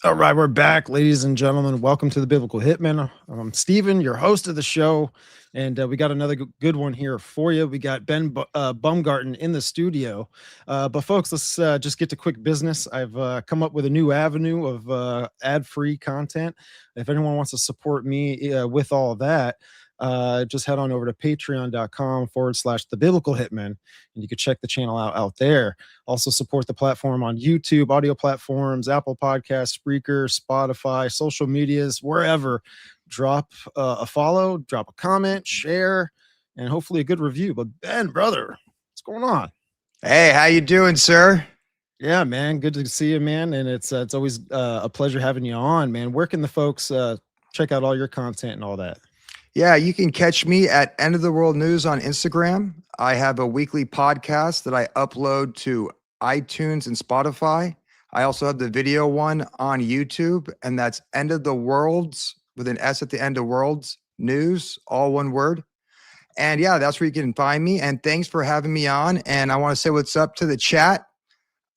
All right, we're back, ladies and gentlemen. Welcome to the Biblical Hitmen. I'm Stephen, your host of the show, and we got another good one here for you. We got Ben Baumgarten in the studio. But folks, let's just get to quick business. I've come up with a new avenue of ad-free content. If anyone wants to support me with all that, just head on over to patreon.com/the Biblical Hitmen, and you can check the channel out there. Also support the platform on YouTube, audio platforms, Apple Podcasts, Spreaker, Spotify, social medias, wherever. Drop a follow, drop a comment, share, and hopefully a good review. But Ben, brother, what's going on? Hey, how you doing, sir? Yeah, man, good to see you, man. And it's always a pleasure having you on, man. Where can the folks check out all your content and all that? Yeah, you can catch me at End of the World News on Instagram. I have a weekly podcast that I upload to iTunes and Spotify. I also have the video one on YouTube, and that's End of the Worlds with an S at the end of Worlds News, all one word. And yeah, that's where you can find me. And thanks for having me on. And I want to say what's up to the chat.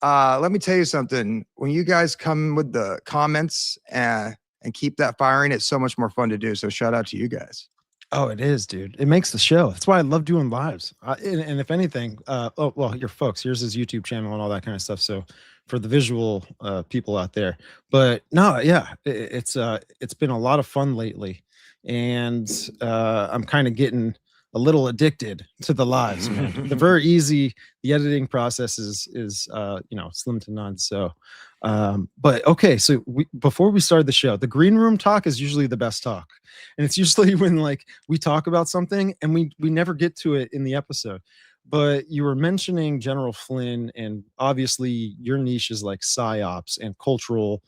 Let me tell you something. When you guys come with the comments and keep that firing, it's so much more fun to do. So shout out to you guys. Oh, it is, dude. It makes the show. That's why I love doing lives. And if anything, oh, well, your folks, here's his YouTube channel and all that kind of stuff. So for the visual people out there, but no, yeah, it's been a lot of fun lately. And I'm kind of getting a little addicted to the lives, man. They're very easy. The editing process is slim to none. So but okay, so before we start the show, the green room talk is usually the best talk, and it's usually when like we talk about something and we never get to it in the episode. But you were mentioning General Flynn, and obviously your niche is like PsyOps and cultural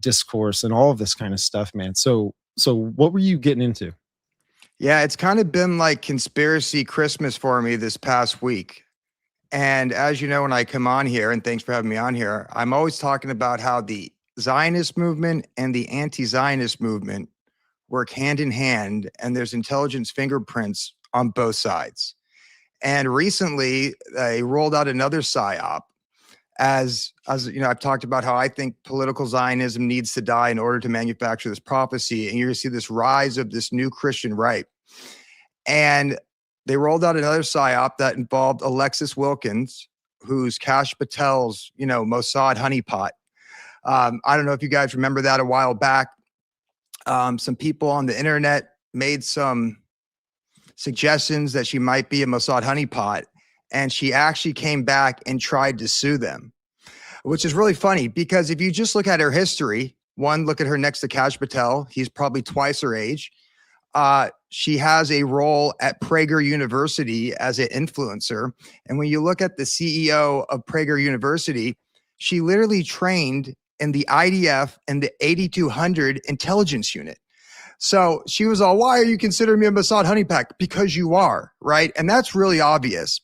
discourse and all of this kind of stuff, man. So what were you getting into? Yeah, it's kind of been like conspiracy Christmas for me this past week. And as you know, when I come on here, and thanks for having me on here, I'm always talking about how the Zionist movement and the anti-Zionist movement work hand in hand, and there's intelligence fingerprints on both sides. And recently, they rolled out another PsyOp. As you know, I've talked about how I think political Zionism needs to die in order to manufacture this prophecy, and you're going to see this rise of this new Christian right. And they rolled out another PsyOp that involved Alexis Wilkins, who's Kash Patel's, Mossad honeypot. I don't know if you guys remember that a while back. Some people on the internet made some suggestions that she might be a Mossad honeypot, and she actually came back and tried to sue them, which is really funny because if you just look at her history, one, look at her next to Kash Patel. He's probably twice her age. She has a role at Prager University as an influencer. And when you look at the CEO of Prager University, she literally trained in the IDF and the 8200 intelligence unit. So she was all, why are you considering me a Mossad honeypot? Because you are, right? And that's really obvious.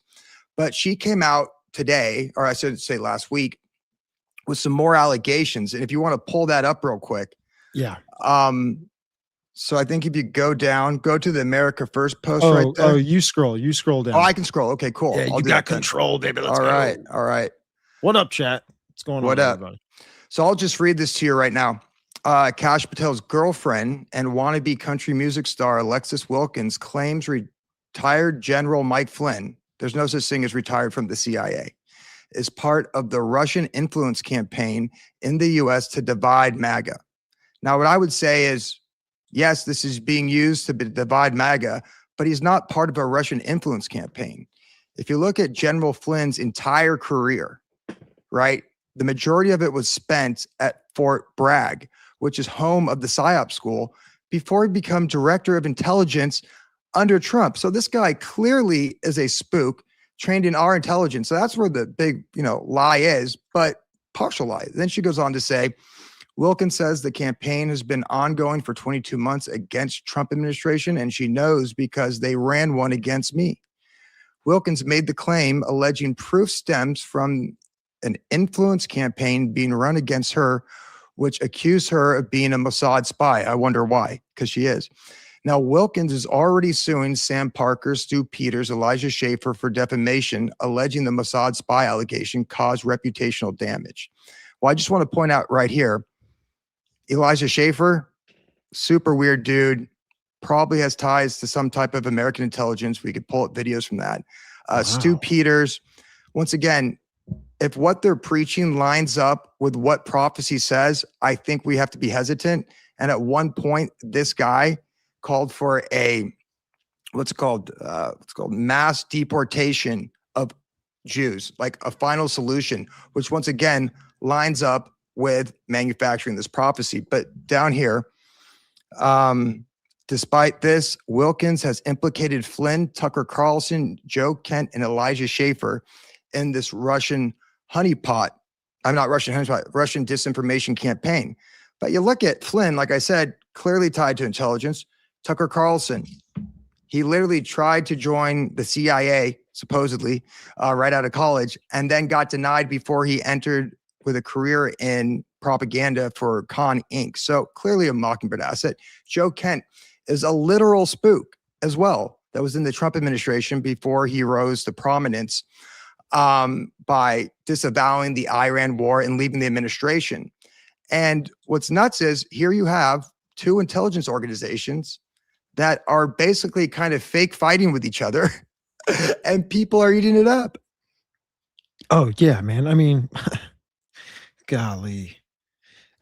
But she came out today, or I should say last week, with some more allegations. And if you want to pull that up real quick. Yeah. So I think if you go to the America First post right there. Oh, you scroll down. Oh, I can scroll. Okay, cool. Yeah, you got control, baby. Let's go. All right. What up, chat? What's going on? What up? Everybody? So I'll just read this to you right now. Kash Patel's girlfriend and wannabe country music star Alexis Wilkins claims retired General Mike Flynn, there's no such thing as retired from the CIA, is part of the Russian influence campaign in the U.S. to divide MAGA. Now, what I would say is, yes, this is being used to divide MAGA, but he's not part of a Russian influence campaign. If you look at General Flynn's entire career, right, the majority of it was spent at Fort Bragg, which is home of the PsyOps school, before he became director of intelligence under Trump. So this guy clearly is a spook trained in our intelligence. So that's where the big, lie is, but partial lie. Then she goes on to say, Wilkins says the campaign has been ongoing for 22 months against Trump administration, and she knows because they ran one against me. Wilkins made the claim alleging proof stems from an influence campaign being run against her, which accused her of being a Mossad spy. I wonder why, because she is. Now, Wilkins is already suing Sam Parker, Stu Peters, Elijah Schaffer for defamation, alleging the Mossad spy allegation caused reputational damage. Well, I just want to point out right here, Elijah Schaffer, super weird dude, probably has ties to some type of American intelligence. We could pull up videos from that. Stu Wow. Peters, once again, if what they're preaching lines up with what prophecy says, I think we have to be hesitant. And at one point, this guy called for a what's called mass deportation of Jews, like a final solution, which once again lines up with manufacturing this prophecy. But down here, despite this, Wilkins has implicated Flynn, Tucker Carlson, Joe Kent, and Elijah Schaffer in this Russian honeypot. I'm not Russian honeypot, Russian disinformation campaign. But you look at Flynn, like I said, clearly tied to intelligence. Tucker Carlson, he literally tried to join the CIA, supposedly, right out of college, and then got denied before he entered with a career in propaganda for Con Inc. So clearly a Mockingbird asset. Joe Kent is a literal spook as well. That was in the Trump administration before he rose to prominence by disavowing the Iran war and leaving the administration. And what's nuts is here you have two intelligence organizations that are basically kind of fake fighting with each other and people are eating it up. Oh yeah, man. I mean, golly.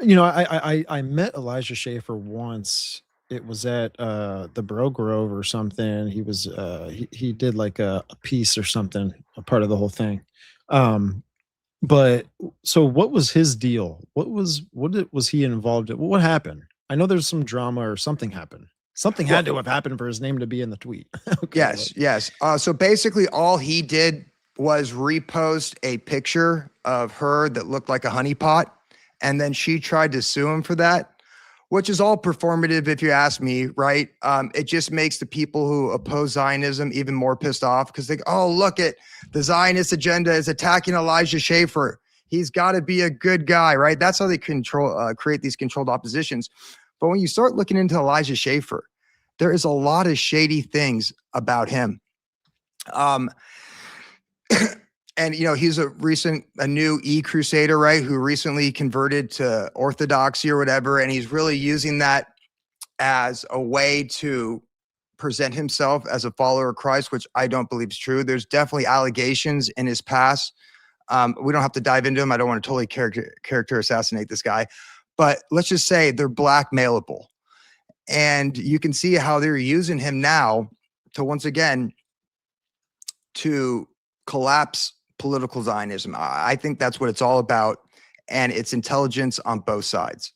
You know, I met Elijah Schaffer once. It was at the Bro Grove or something. He was he did like a piece or something, a part of the whole thing. But so what was his deal? Was he involved in? What happened? I know there's some drama or something happened. Something had to have happened for his name to be in the tweet. Okay, yes. So basically all he did was repost a picture of her that looked like a honeypot. And then she tried to sue him for that, which is all performative, if you ask me, right? It just makes the people who oppose Zionism even more pissed off because they go, oh, look at the Zionist agenda is attacking Elijah Schaffer. He's got to be a good guy, right? That's how they create these controlled oppositions. But when you start looking into Elijah Schaffer, there is a lot of shady things about him. And, you know, he's a new e-crusader, right? Who recently converted to Orthodoxy or whatever. And he's really using that as a way to present himself as a follower of Christ, which I don't believe is true. There's definitely allegations in his past. We don't have to dive into them. I don't want to totally character assassinate this guy, but let's just say they're blackmailable. And you can see how they're using him now to once again to collapse political Zionism. I think that's what it's all about. And it's intelligence on both sides.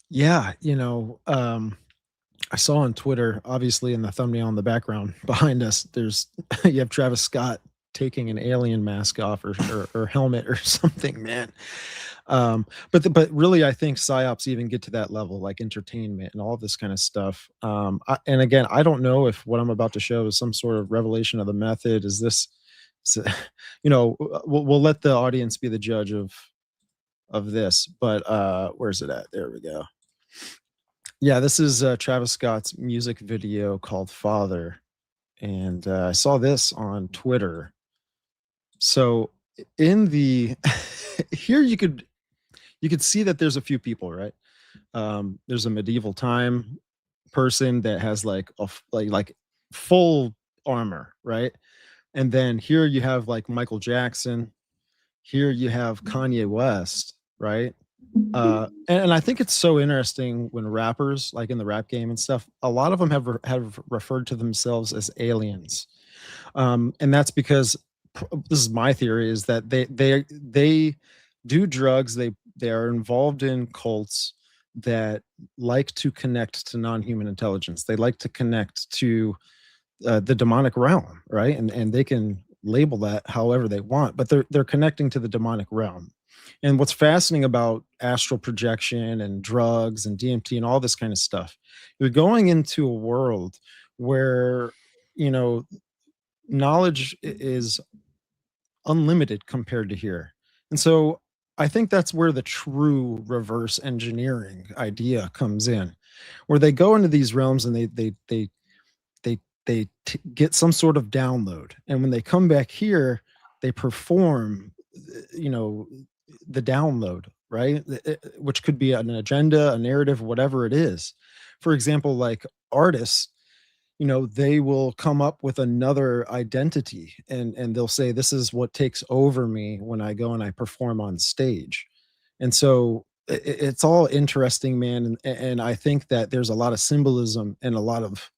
Yeah. You know, I saw on Twitter, obviously in the thumbnail in the background behind us, there's you have Travis Scott taking an alien mask off or helmet or something, man. But really, I think PsyOps even get to that level, like entertainment and all this kind of stuff. And again, I don't know if what I'm about to show is some sort of revelation of the method. Is this, you know, we'll let the audience be the judge of this. But where's it at? There we go. Yeah, this is Travis Scott's music video called Father. And I saw this on Twitter. So in the here you could see that there's a few people, right? There's a medieval time person that has like like full armor, right? And then here you have like Michael Jackson. Here you have Kanye West, right? And I think it's so interesting when rappers, like in the rap game and stuff, a lot of them have referred to themselves as aliens, and that's because this is my theory, is that they do drugs, they are involved in cults that like to connect to non-human intelligence. They like to connect to the demonic realm, right? And they can label that however they want, but they're connecting to the demonic realm. And what's fascinating about astral projection and drugs and DMT and all this kind of stuff, you're going into a world where, you know, knowledge is unlimited compared to here. And so I think that's where the true reverse engineering idea comes in, where they go into these realms and they get some sort of download, and when they come back here, they perform, you know, the download, right? Which could be an agenda, a narrative, whatever it is. For example, like artists, they will come up with another identity, and they'll say, this is what takes over me when I go and I perform on stage. And so it's all interesting, man. And I think that there's a lot of symbolism and a lot of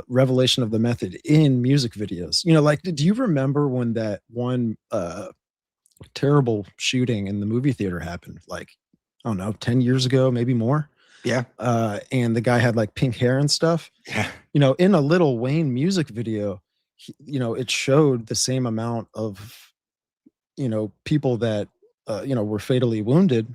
revelation of the method in music videos. Like, do you remember when that one terrible shooting in the movie theater happened? Like, I don't know, 10 years ago, maybe more. Yeah. And the guy had like pink hair and stuff. Yeah. In a Lil Wayne music video, it showed the same amount of, people that, were fatally wounded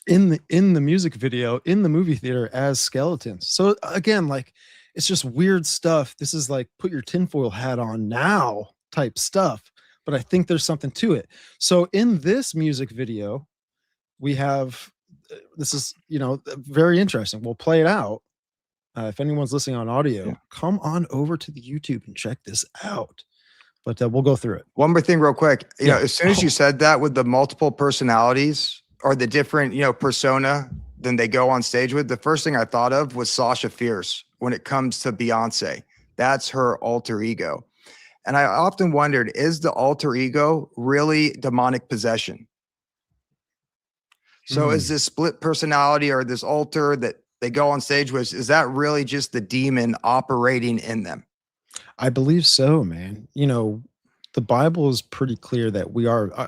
in the music video, in the movie theater as skeletons. So again, like, it's just weird stuff. This is like, put your tinfoil hat on now type stuff. But I think there's something to it. So in this music video, we have, this is, very interesting. We'll play it out. If anyone's listening on audio, come on over to the YouTube and check this out. But we'll go through it. One more thing real quick. You know, as soon as you said that with the multiple personalities or the different, persona than they go on stage with, the first thing I thought of was Sasha Fierce when it comes to Beyonce. That's her alter ego. And I often wondered, is the alter ego really demonic possession? So is this split personality or this alter that they go on stage with, is that really just the demon operating in them? I believe so, man. The Bible is pretty clear that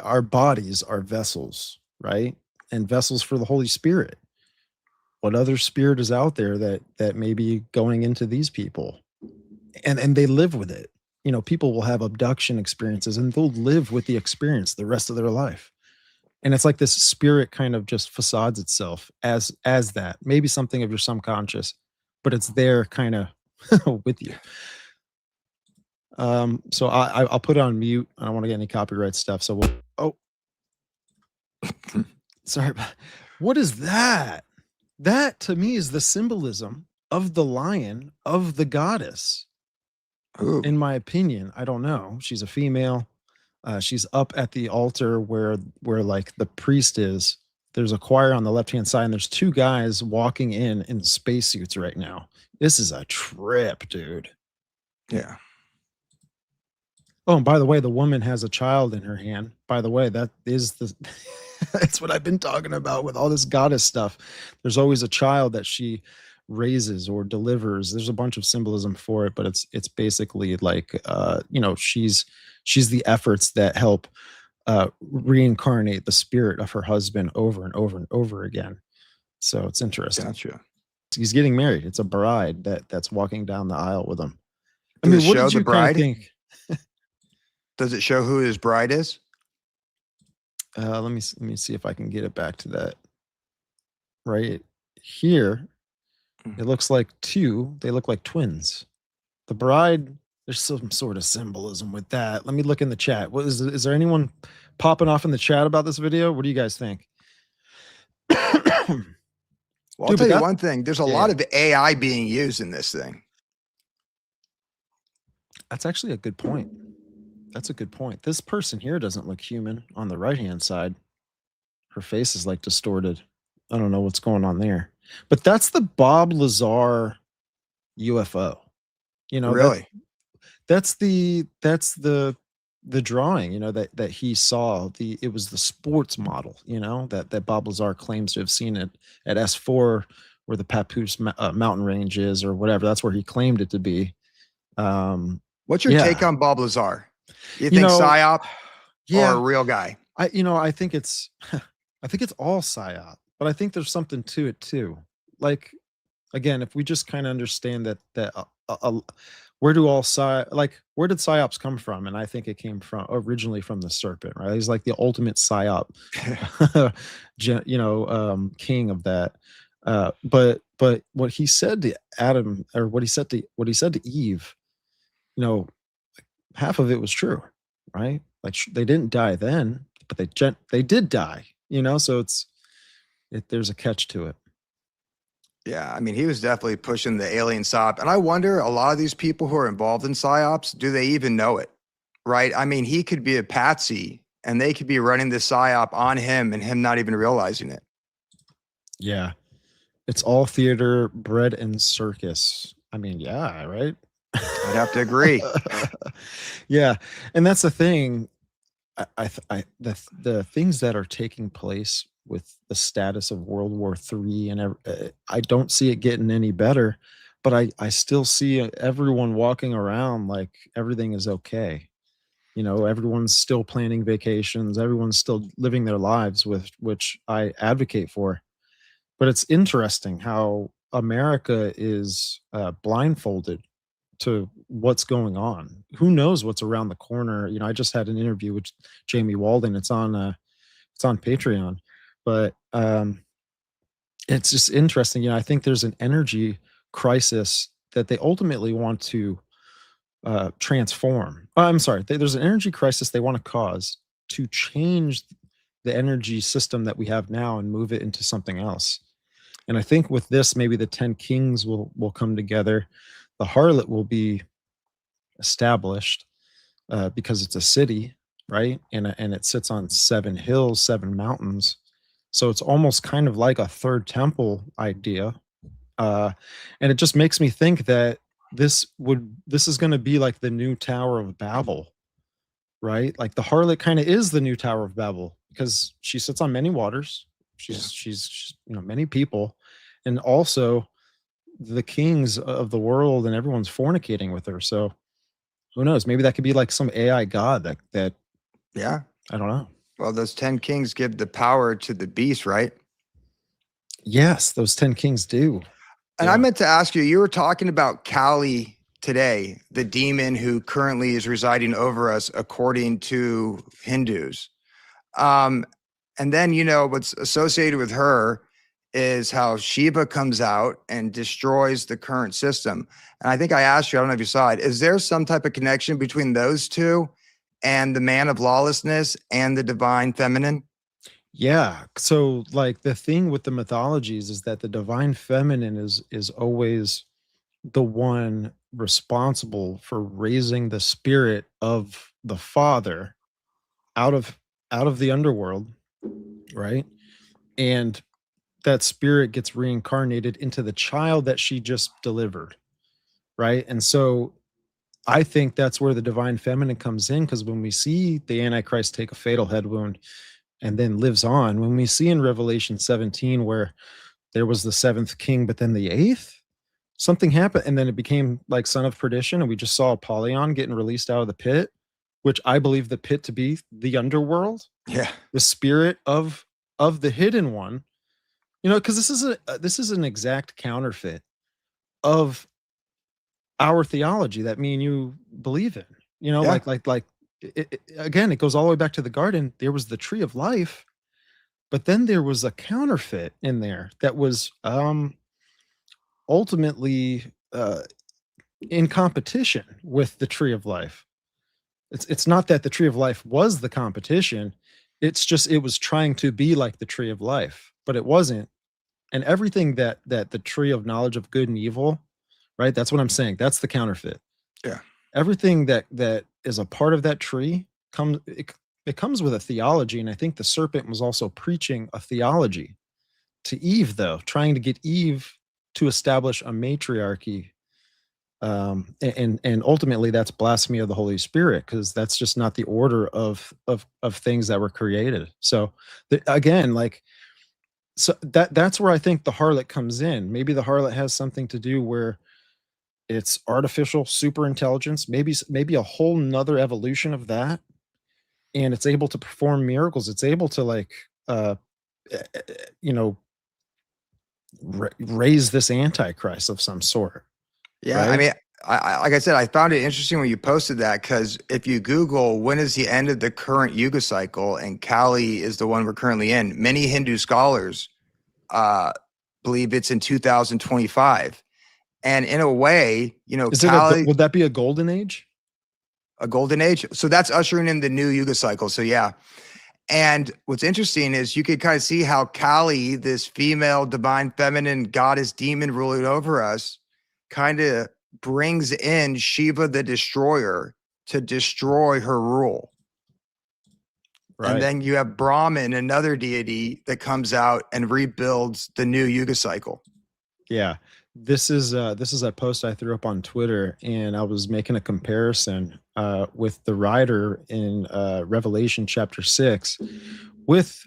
our bodies are vessels, right? And vessels for the Holy Spirit. What other spirit is out there that may be going into these people? And they live with it. People will have abduction experiences and they'll live with the experience the rest of their life. And it's like this spirit kind of just facades itself as that, maybe something of your subconscious, but it's there kind of with you. So I'll put it on mute. I don't want to get any copyright stuff. So sorry. What is that? That to me is the symbolism of the lion, of the goddess. Ooh. In my opinion, I don't know. She's a female. She's up at the altar where like the priest is. There's a choir on the left-hand side, and there's two guys walking in spacesuits right now. This is a trip, dude. Yeah. Oh, and by the way, the woman has a child in her hand. By the way, that is that's what I've been talking about with all this goddess stuff. There's always a child that she raises or delivers. There's a bunch of symbolism for it, but it's basically like she's the efforts that help reincarnate the spirit of her husband over and over and over again. So it's interesting. Gotcha. He's getting married. It's a bride that's walking down the aisle with him. Does it show the bride? Think? Does it show who his bride is? Let me see if I can get it back to that. Right here, it looks like two. They look like twins. The bride, there's some sort of symbolism with that. Let me look in the chat. What is there anyone popping off in the chat about this video? What do you guys think? Well, I'll tell you one thing. There's a lot of AI being used in this thing. That's actually a good point. That's a good point. This person here doesn't look human on the right-hand side. Her face is like distorted. I don't know what's going on there. But that's the Bob Lazar UFO. Really? That's the drawing, that he saw. It was the sports model, that Bob Lazar claims to have seen it at S4 where the Papoose mountain range is or whatever. That's where he claimed it to be. What's your take on Bob Lazar? You think PsyOp or a real guy? I think it's all PsyOp, but I think there's something to it too. Like, again, if we just kind of understand that where did PsyOps come from? And I think it came from originally from the serpent, right? He's like the ultimate PsyOp, king of that. But what he said to Adam, or what he said to Eve, half of it was true, right? Like they didn't die then, but they did die, so there's a catch to it. Yeah, I mean, he was definitely pushing the alien psyop. And I wonder, a lot of these people who are involved in PsyOps, do they even know it? Right? I mean, he could be a patsy and they could be running the psyop on him and him not even realizing it. Yeah. It's all theater, bread, and circus. I mean, yeah, right? I'd have to agree. Yeah. And that's the thing. The things that are taking place with the status of World War III and I don't see it getting any better, but I still see everyone walking around like everything is okay. You know, everyone's still planning vacations, everyone's still living their lives, with which I advocate for. But it's interesting how America is blindfolded to what's going on. Who knows what's around the corner? You know, I just had an interview with Jamie Walden. It's on Patreon, but it's just interesting. You know, I think there's an energy crisis that they ultimately want to transform. I'm sorry, there's an energy crisis they want to cause to change the energy system that we have now and move it into something else. And I think with this, maybe the 10 kings will come together. The harlot will be established because it's a city, right? And it sits on 7 hills, 7 mountains. So it's almost kind of like a third temple idea. Uh, and it just makes me think that this is going to be like the new Tower of Babel, right? Like the harlot kind of is the new Tower of Babel because she sits on many waters. She's you know, many people, and also the kings of the world and everyone's fornicating with her. So who knows? Maybe that could be like some AI god that Yeah. I don't know. Well, those 10 kings give the power to the beast, right? Yes, those 10 kings do. And I meant to ask you, you were talking about Kali today, the demon who currently is residing over us, according to Hindus. And then, you know, what's associated with her is how Shiva comes out and destroys the current system. And I think I asked you, I don't know if you saw it, is there some type of connection between those two and the man of lawlessness and the divine feminine? Yeah. So like the thing with the mythologies is that the divine feminine is always the one responsible for raising the spirit of the father out of the underworld, right? And that spirit gets reincarnated into the child that she just delivered, right? And so I think that's where the divine feminine comes in, because when we see the Antichrist take a fatal head wound and then lives on, when we see in Revelation 17 where there was the 7th king, but then the 8th, something happened, and then it became like son of perdition, and we just saw Apollyon getting released out of the pit, which I believe the pit to be the underworld, Yeah. the spirit of the hidden one. You know, because this is an exact counterfeit of our theology that me and you believe in. You know, Yeah. again, it goes all the way back to the garden. There was the tree of life, but then there was a counterfeit in there that was ultimately in competition with the tree of life. It's not that the tree of life was the competition. It's just it was trying to be like the tree of life, but it wasn't. And everything that the tree of knowledge of good and evil, right? That's what I'm saying. That's the counterfeit. Yeah. Everything that is a part of that tree it comes with a theology, and I think the serpent was also preaching a theology to Eve, though, trying to get Eve to establish a matriarchy. And ultimately that's blasphemy of the Holy Spirit, because that's just not the order of things that were created. So again, like, so that's where I think the harlot comes in. Maybe the harlot has something to do where it's artificial super intelligence, maybe a whole nother evolution of that, and it's able to perform miracles. It's able to like you know, raise this antichrist of some sort. Yeah. I Right. mean, like I said, I found it interesting when you posted that, because if you Google when is the end of the current Yuga cycle, and Kali is the one we're currently in, many Hindu scholars believe it's in 2025. And in a way, you know, Is it a Kali, would that be a golden age? a golden age. So that's ushering in the new Yuga cycle. So yeah. And what's interesting is you could kind of see how Kali, this female divine feminine goddess demon ruling over us, kind of brings in Shiva the destroyer to destroy her rule. Right. And then you have Brahman, another deity that comes out and rebuilds the new Yuga cycle. Yeah. This is a post I threw up on Twitter, and I was making a comparison with the rider in Revelation chapter 6 with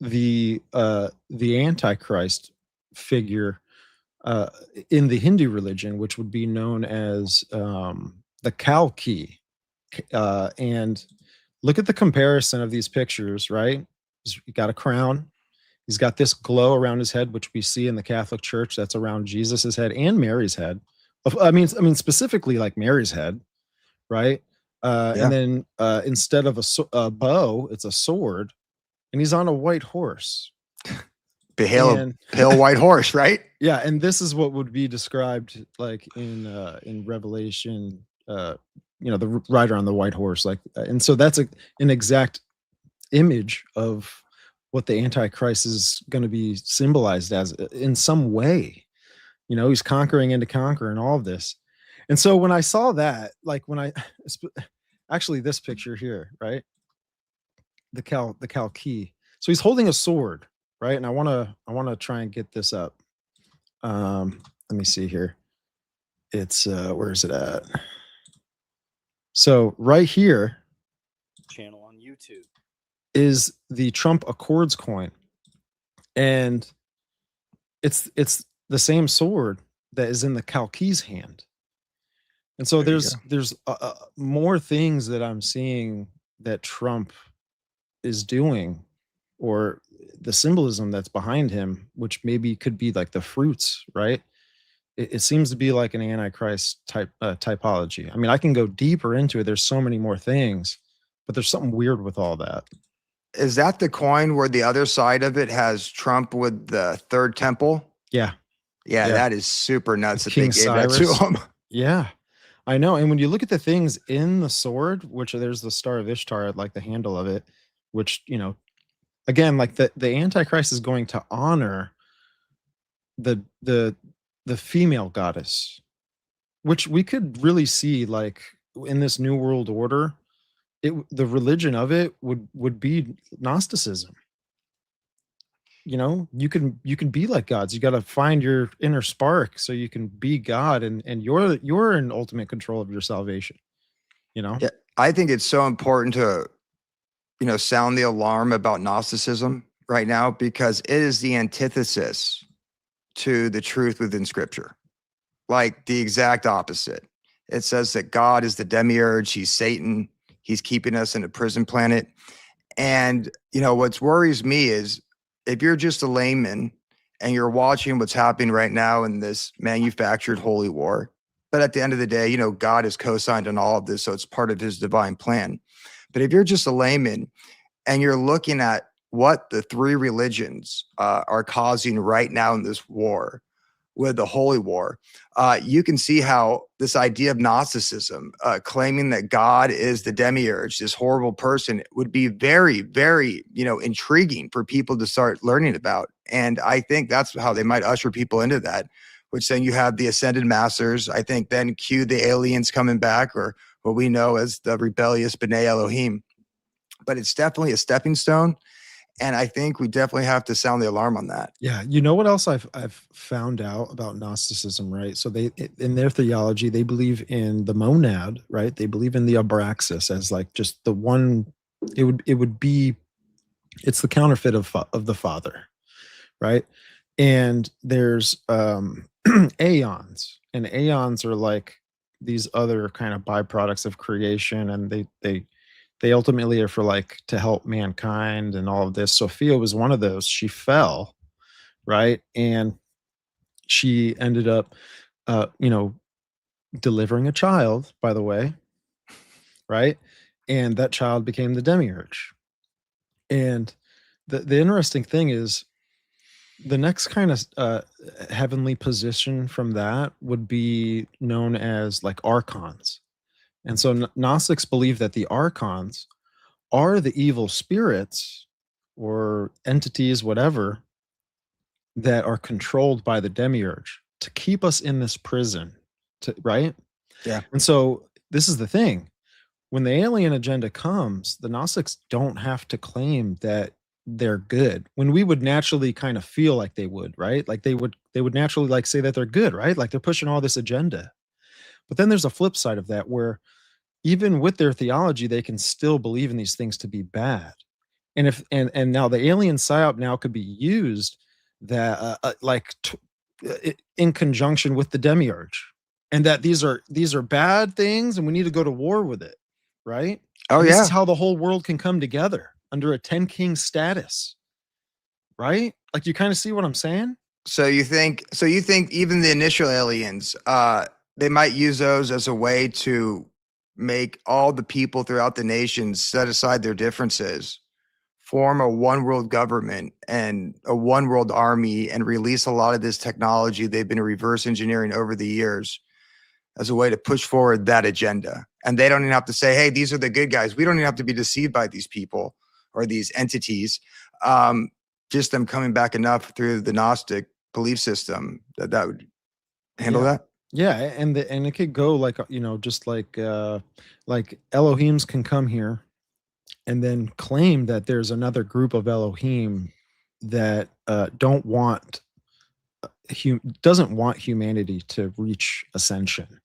the Antichrist figure in the Hindu religion, which would be known as the Kalki. And look at the comparison of these pictures, right? He's got a crown. He's got this glow around his head, which we see in the Catholic Church. That's around Jesus's head and Mary's head. I mean, specifically like Mary's head, right? And then instead of a bow, it's a sword, and he's on a white horse. Pale white horse, right? Yeah, and this is what would be described like in Revelation. The rider on the white horse, like, and so that's an exact image of what the Antichrist is going to be symbolized as in some way. He's conquering and to conquer and all of this. And so when I saw that, like actually this picture here, right? The Kalki. So he's holding a sword, right? And I want to try and get this up. Let me see here. It's where is it at? So right here, channel on YouTube, is the Trump Accords coin, and it's the same sword that is in the Kalki's hand. And so there's more things that I'm seeing that Trump is doing, or the symbolism that's behind him, which maybe could be like the fruits, right? It seems to be like an Antichrist type typology. I mean, I can go deeper into it. There's so many more things, but there's something weird with all that. Is that the coin where the other side of it has Trump with the third temple? Yeah. Yeah, that is super nuts that King they gave Cyrus. that to him. Yeah, I know. And when you look at the things in the sword, which there's the Star of Ishtar at like the handle of it, which, again, like the Antichrist is going to honor the female goddess, which we could really see like in this new world order. The religion of it would be Gnosticism. You can be like gods. You got to find your inner spark so you can be God, and you're in ultimate control of your salvation. Yeah, I think it's so important to sound the alarm about Gnosticism right now, because it is the antithesis to the truth within Scripture, like the exact opposite. It says that God is the demiurge, he's Satan, he's keeping us in a prison planet. And what worries me is if you're just a layman and you're watching what's happening right now in this manufactured holy war, but at the end of the day, God is co-signed on all of this, so it's part of his divine plan. But if you're just a layman and you're looking at what the three religions are causing right now in this war, with the holy war, you can see how this idea of Gnosticism, claiming that God is the demiurge, this horrible person, would be very, very, intriguing for people to start learning about. And I think that's how they might usher people into that, which then you have the ascended masters. I think then cue the aliens coming back, or what we know as the rebellious B'nai Elohim. But it's definitely a stepping stone. And I think we definitely have to sound the alarm on that. Yeah. You know what else I've found out about Gnosticism, right? So they, in their theology, they believe in the monad, right? They believe in the abraxas as like just the one. It's the counterfeit of the Father, right? And there's aeons, and aeons are like these other kind of byproducts of creation, and they ultimately are for like to help mankind and all of this. Sophia was one of those. She fell, right? And she ended up, delivering a child, by the way, right? And that child became the demiurge. And the interesting thing is the next kind of heavenly position from that would be known as like archons. And so Gnostics believe that the archons are the evil spirits or entities, whatever, that are controlled by the demiurge to keep us in this prison, right? Yeah. And so this is the thing. when the alien agenda comes, the Gnostics don't have to claim that they're good, when we would naturally kind of feel like they would, right? Like they would naturally like say that they're good, right? Like they're pushing all this agenda. But then there's a flip side of that where even with their theology, they can still believe in these things to be bad. And if and now the alien psyop now could be used that in conjunction with the demiurge, and that these are bad things, and we need to go to war with it, right? Oh And this yeah. is how the whole world can come together under a 10 king status, right? Like you kind of see what I'm saying? So you think even the initial aliens, they might use those as a way to make all the people throughout the nations set aside their differences, form a one world government and a one world army, and release a lot of this technology they've been reverse engineering over the years as a way to push forward that agenda. And they don't even have to say, hey, these are the good guys. We don't even have to be deceived by these people or these entities. Just them coming back enough through the Gnostic belief system that would handle Yeah. that. Yeah, and it could go like just like Elohims can come here and then claim that there's another group of Elohim that doesn't want humanity to reach ascension,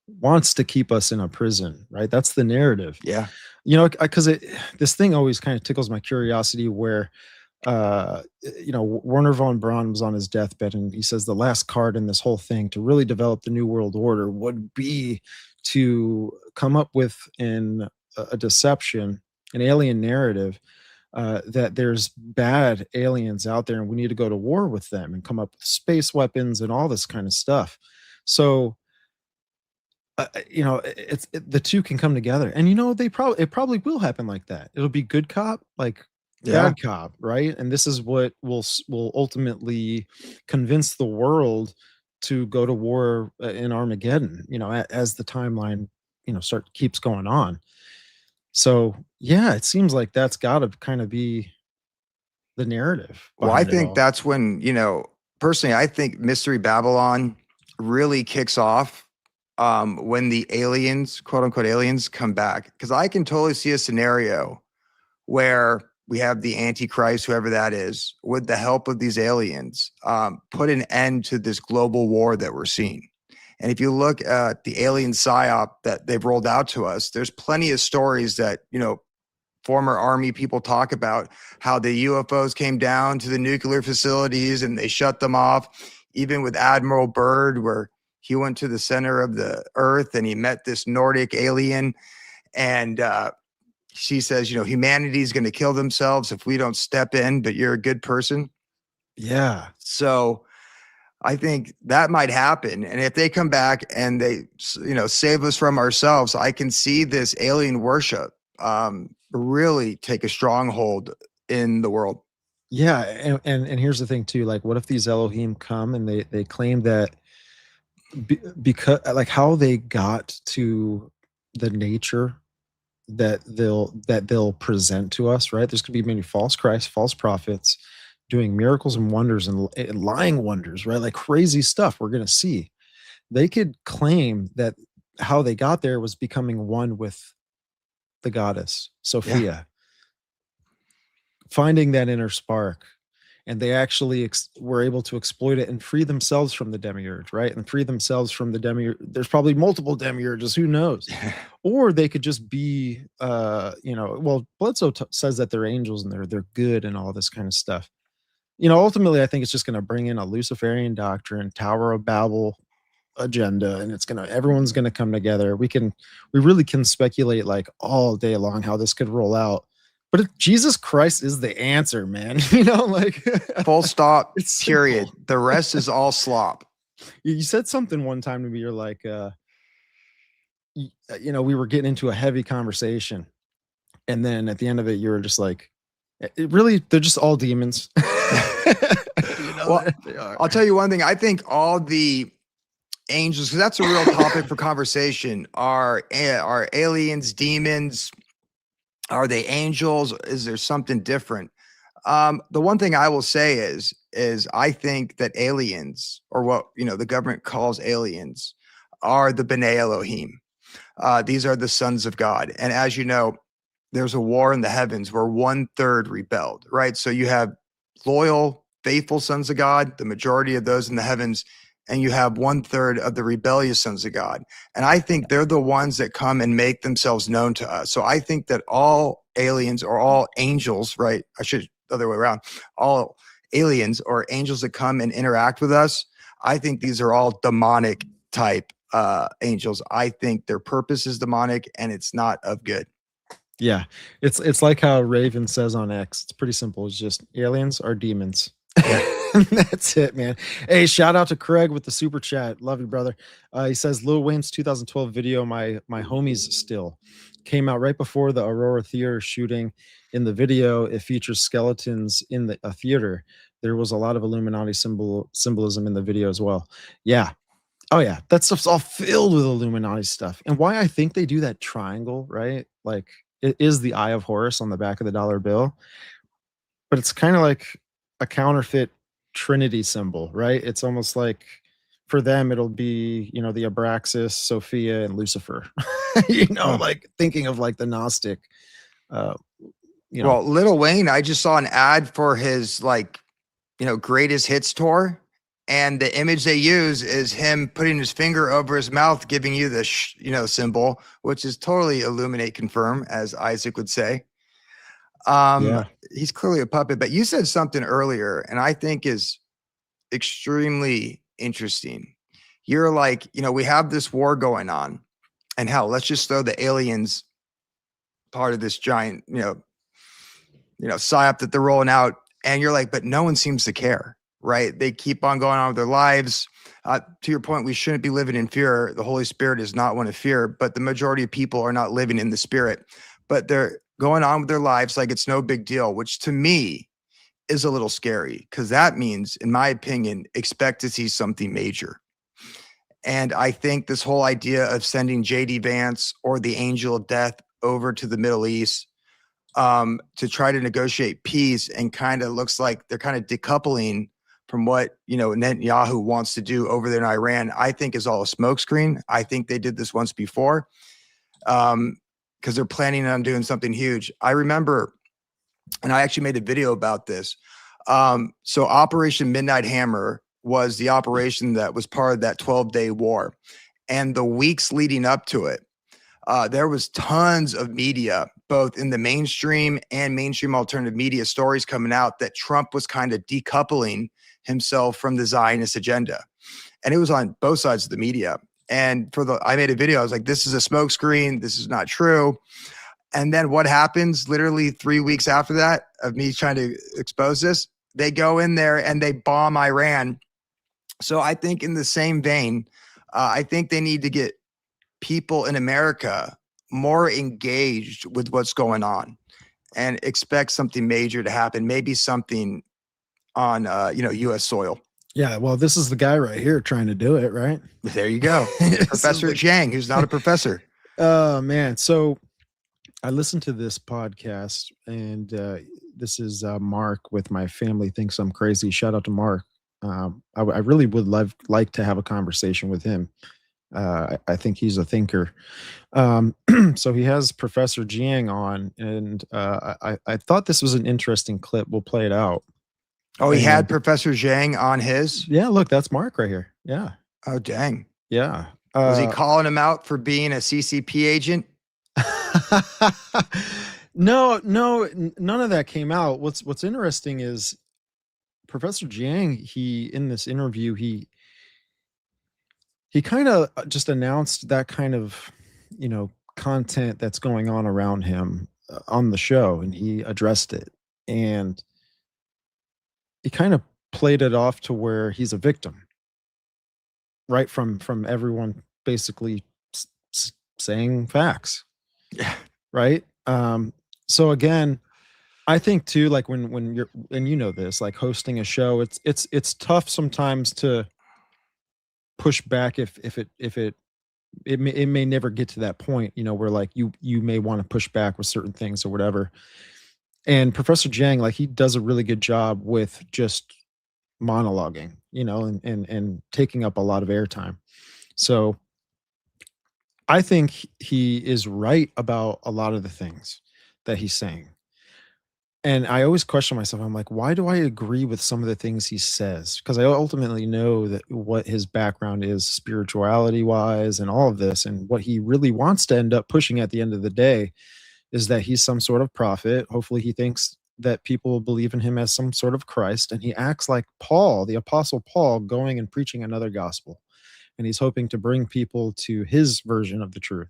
wants to keep us in a prison, right? That's the narrative. Yeah. Because this thing always kind of tickles my curiosity where Werner von Braun was on his deathbed and he says the last card in this whole thing to really develop the new world order would be to come up with a deception, an alien narrative, that there's bad aliens out there and we need to go to war with them and come up with space weapons and all this kind of stuff. So the two can come together, and it probably will happen like that. It'll be good cop, like Yeah. bad cop, right? And this is what will ultimately convince the world to go to war in Armageddon, as the timeline keeps going on. So yeah, it seems like that's got to kind of be the narrative Well, I behind it think all. that's when, personally, I think Mystery Babylon really kicks off when the aliens, quote unquote aliens, come back. Because I can totally see a scenario where we have the Antichrist, whoever that is, with the help of these aliens, put an end to this global war that we're seeing. And if you look at the alien psyop that they've rolled out to us, there's plenty of stories that, former army people talk about how the UFOs came down to the nuclear facilities and they shut them off. Even with Admiral Byrd, where he went to the center of the earth and he met this Nordic alien, and she says, humanity is going to kill themselves if we don't step in, but you're a good person. Yeah. So I think that might happen. And if they come back and they, save us from ourselves, I can see this alien worship really take a stronghold in the world. Yeah, and here's the thing too. Like, what if these Elohim come and they claim that because like how they got to the nature that they'll present to us, right? There's gonna be many false Christs, false prophets doing miracles and wonders and lying wonders, right? Like crazy stuff we're gonna see. They could claim that how they got there was becoming one with the goddess Sophia, finding that inner spark, and they actually were able to exploit it and free themselves from the demiurge, right? And free themselves from the demiurge. There's probably multiple demiurges, who knows? Or they could just be, well, Bledsoe says that they're angels and they're good and all this kind of stuff. Ultimately, I think it's just going to bring in a Luciferian doctrine, Tower of Babel agenda, and everyone's going to come together. We really can speculate like all day long how this could roll out. But if Jesus Christ is the answer, man, like full stop, it's period. simple. The rest is all slop. You said something one time to me. You're like, we were getting into a heavy conversation, and then at the end of it, you were just like, they're just all demons. Well, I'll tell you one thing. I think all the angels, because that's a real topic for conversation, are aliens, demons. Are they angels? Is there something different? The one thing I will say is I think that aliens, or what the government calls aliens, are the B'nai Elohim. These are the sons of God. And as you know, there's a war in the heavens where 1/3 rebelled, right? So you have loyal, faithful sons of God, the majority of those in the heavens, and you have 1/3 of the rebellious sons of God. And I think they're the ones that come and make themselves known to us. So I think that all aliens or all angels, right? I should the other way around, all aliens or angels that come and interact with us, I think these are all demonic type angels. I think their purpose is demonic and it's not of good. Yeah, it's like how Raven says on X. It's pretty simple. It's just aliens are demons. That's it, man. Hey, shout out to Craig with the super chat. Love you, brother. He says Lil Wayne's 2012 video, my homies still, came out right before the Aurora Theater shooting. In the video, it features skeletons in a theater. There was a lot of Illuminati symbolism in the video as well. Yeah. Oh yeah, that stuff's all filled with Illuminati stuff. And why I think they do that triangle, right? Like it is the Eye of Horus on the back of the dollar bill, but it's kind of like a counterfeit Trinity symbol, right? It's almost like for them it'll be, you know, the Abraxas, Sophia, and Lucifer. Like thinking of like the Gnostic. Well, Lil Wayne, I just saw an ad for his greatest hits tour. And the image they use is him putting his finger over his mouth, giving you the symbol, which is totally illuminate confirm, as Isaac would say. He's clearly a puppet. But you said something earlier, and I think is extremely interesting. You're like, we have this war going on, and hell, let's just throw the aliens part of this giant, psyop that they're rolling out, and you're like, but no one seems to care. Right? They keep on going on with their lives. To your point, we shouldn't be living in fear. The Holy Spirit is not one of fear, but the majority of people are not living in the Spirit. But they're going on with their lives like it's no big deal, which to me is a little scary because that means, in my opinion, expect to see something major. And I think this whole idea of sending J.D. Vance or the angel of death over to the Middle East to try to negotiate peace and kind of looks like they're kind of decoupling from what Netanyahu wants to do over there in Iran, I think is all a smokescreen. I think they did this once before because they're planning on doing something huge. I remember, and I actually made a video about this. So Operation Midnight Hammer was the operation that was part of that 12-day war. And the weeks leading up to it, there was tons of media, both in the mainstream and mainstream alternative media stories coming out that Trump was kind of decoupling himself from the Zionist agenda. And it was on both sides of the media. And I made a video. I was like, this is a smokescreen. This is not true. And then what happens literally 3 weeks after that of me trying to expose this, they go in there and they bomb Iran. So I think in the same vein, I think they need to get people in America more engaged with what's going on and expect something major to happen. Maybe something on, U.S. soil. Yeah, well, this is the guy right here trying to do it, right? There you go. Professor Zhang, who's not a professor. Oh, man. So I listened to this podcast, and this is Mark with My Family Thinks I'm Crazy. Shout out to Mark. I really would like to have a conversation with him. I think he's a thinker. So he has Professor Jiang on, and I thought this was an interesting clip. We'll play it out. Oh, he had Professor Zhang on his? Yeah, look, that's Mark right here. Yeah. Oh, dang. Yeah. Was he calling him out for being a CCP agent? No, none of that came out. What's interesting is Professor Jiang, in this interview, he kind of just announced that kind of, content that's going on around him on the show, and he addressed it. And he kind of played it off to where he's a victim, right? From everyone basically saying facts. Yeah. Right. So again, I think too, like when you're, and this, like hosting a show, it's tough sometimes to push back if it may never get to that point, where like you may want to push back with certain things or whatever. And Professor Jiang, like, he does a really good job with just monologuing, and taking up a lot of airtime. So I think he is right about a lot of the things that he's saying. And I always question myself. I'm like, why do I agree with some of the things he says? Because I ultimately know that what his background is spirituality wise and all of this, and what he really wants to end up pushing at the end of the day is that he's some sort of prophet. Hopefully, he thinks that people will believe in him as some sort of Christ. And he acts like Paul, the Apostle Paul, going and preaching another gospel. And he's hoping to bring people to his version of the truth.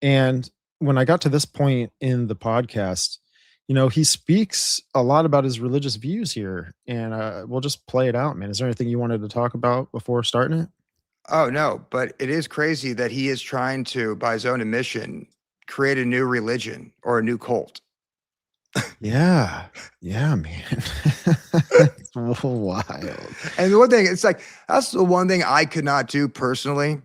And when I got to this point in the podcast, he speaks a lot about his religious views here, and we'll just play it out, man. Is there anything you wanted to talk about before starting it? Oh, no, but it is crazy that he is trying to, by his own admission, create a new religion or a new cult. Yeah, yeah, man. It's wild. And the one thing, it's like, that's the one thing I could not do personally,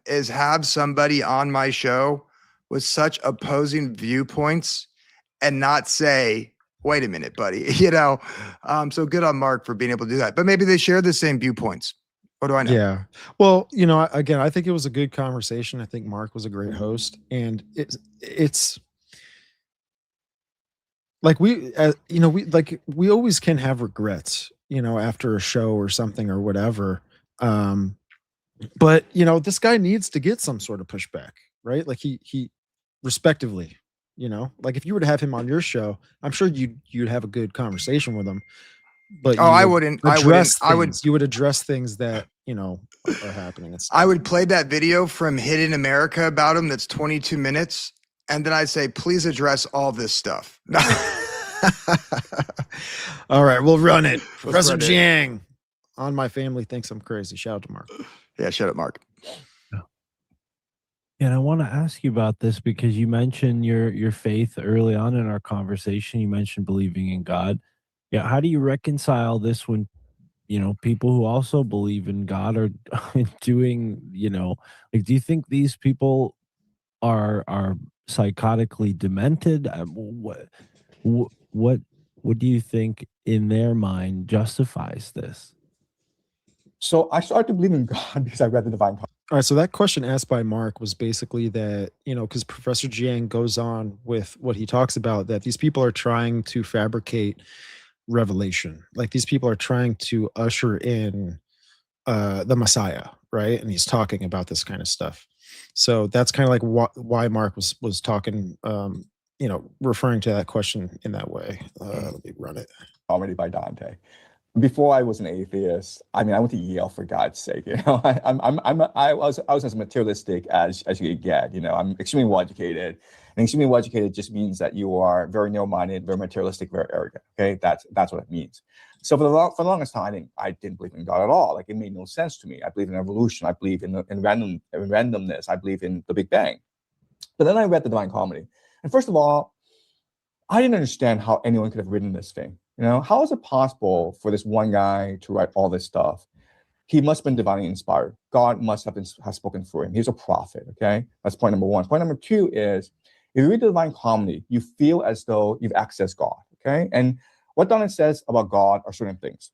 is have somebody on my show with such opposing viewpoints and not say, wait a minute, buddy, so good on Mark for being able to do that. But maybe they share the same viewpoints. What do I know? Yeah. Well, again, I think it was a good conversation. I think Mark was a great host, and it's like we always can have regrets, after a show or something or whatever. But this guy needs to get some sort of pushback, right? Like he respectively, like if you were to have him on your show, I'm sure you'd have a good conversation with him. But Oh, I wouldn't. You would address things that are happening. I would play that video from Hidden America about him. That's 22 minutes, and then I'd say, please address all this stuff. All right, we'll run it. Let's Professor run it. Jiang on My Family Thinks I'm Crazy. Shout out to Mark. Yeah, shut up, Mark. And I want to ask you about this because you mentioned your faith early on in our conversation. You mentioned believing in God. Yeah, how do you reconcile this when people who also believe in God are doing, do you think these people are psychotically demented? What do you think in their mind justifies this? So I started to believe in God because I read the Divine Comedy. All right, so that question asked by Mark was basically that, because Professor Jiang goes on with what he talks about, that these people are trying to fabricate revelation. Like these people are trying to usher in the Messiah, right? And he's talking about this kind of stuff. So that's kind of like why Mark was talking, referring to that question in that way. Let me run it. Comedy by Dante. Before I was an atheist, I went to Yale for God's sake. I was as materialistic as you could get. I'm extremely well educated, and extremely well educated just means that you are very narrow-minded, very materialistic, very arrogant. Okay, that's what it means. So for the longest time, I didn't believe in God at all. Like it made no sense to me. I believe in evolution. I believe in randomness. I believe in the Big Bang. But then I read the Divine Comedy, and first of all, I didn't understand how anyone could have written this thing. How is it possible for this one guy to write all this stuff? He must have been divinely inspired. God must have spoken through him. He's a prophet, okay? That's point number one. Point number two is, if you read the Divine Comedy, you feel as though you've accessed God, okay? And what Dante says about God are certain things.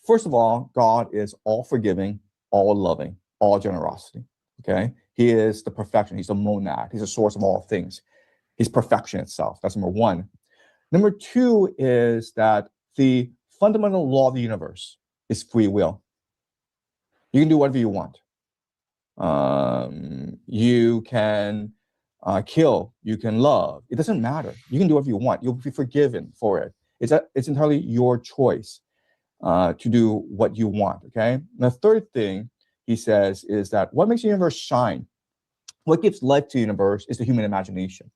First of all, God is all forgiving, all loving, all generosity, okay? He is the perfection. He's the monad. He's the source of all things. He's perfection itself. That's number one. Number two is that the fundamental law of the universe is free will. You can do whatever you want. You can kill. You can love. It doesn't matter. You can do whatever you want. You'll be forgiven for it. It's entirely your choice to do what you want. Okay. And the third thing he says is that what makes the universe shine, what gives life to the universe, is the human imagination.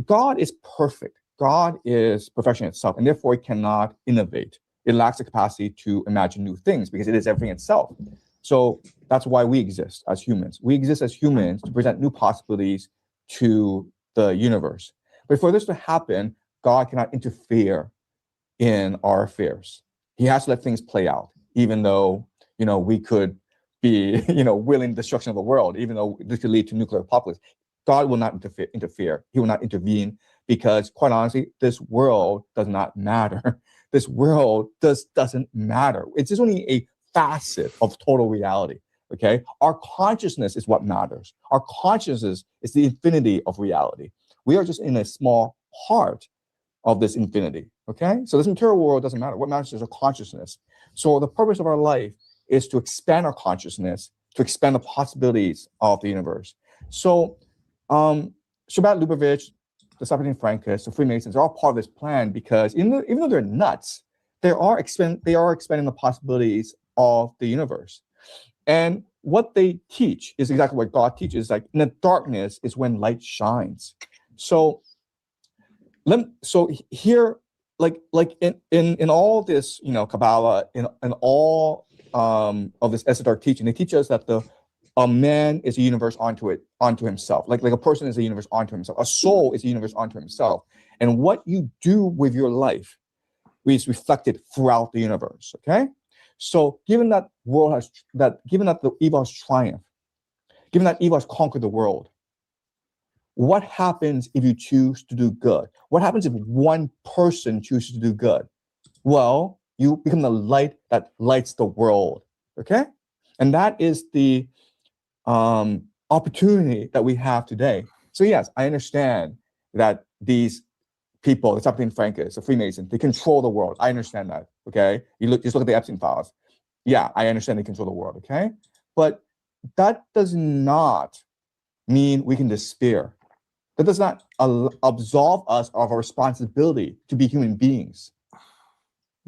God is perfect. God is perfection itself, and therefore it cannot innovate. It lacks the capacity to imagine new things because it is everything itself. So that's why we exist as humans. We exist as humans to present new possibilities to the universe. But for this to happen, God cannot interfere in our affairs. He has to let things play out, even though, we could be, willing the destruction of the world, even though this could lead to nuclear apocalypse. God will not interfere. He will not intervene because, quite honestly, this world does not matter. This world doesn't matter. It's just only a facet of total reality. Okay, our consciousness is what matters. Our consciousness is the infinity of reality. We are just in a small part of this infinity. Okay, so this material world doesn't matter. What matters is our consciousness. So the purpose of our life is to expand our consciousness, to expand the possibilities of the universe. So Shabbat Lubavitch, the Sabbath Frankists, the Freemasons are all part of this plan because even though they're nuts, they are expanding the possibilities of the universe. And what they teach is exactly what God teaches. Like in the darkness is when light shines. So here, like in all this, Kabbalah, in all of this esoteric teaching, they teach us that a man is a universe onto himself. Like a person is a universe onto himself. A soul is a universe onto himself. And what you do with your life is reflected throughout the universe. Okay, so given that the evil has triumphed, given that evil has conquered the world, what happens if you choose to do good? What happens if one person chooses to do good? Well, you become the light that lights the world. Okay, and that is the opportunity that we have today. So yes, I understand that these people, the Sabbath Frankists, the Freemasons, they control the world. I understand that. Okay, just look at the Epstein files. Yeah, I understand they control the world. Okay, but that does not mean we can despair. That does not absolve us of our responsibility to be human beings.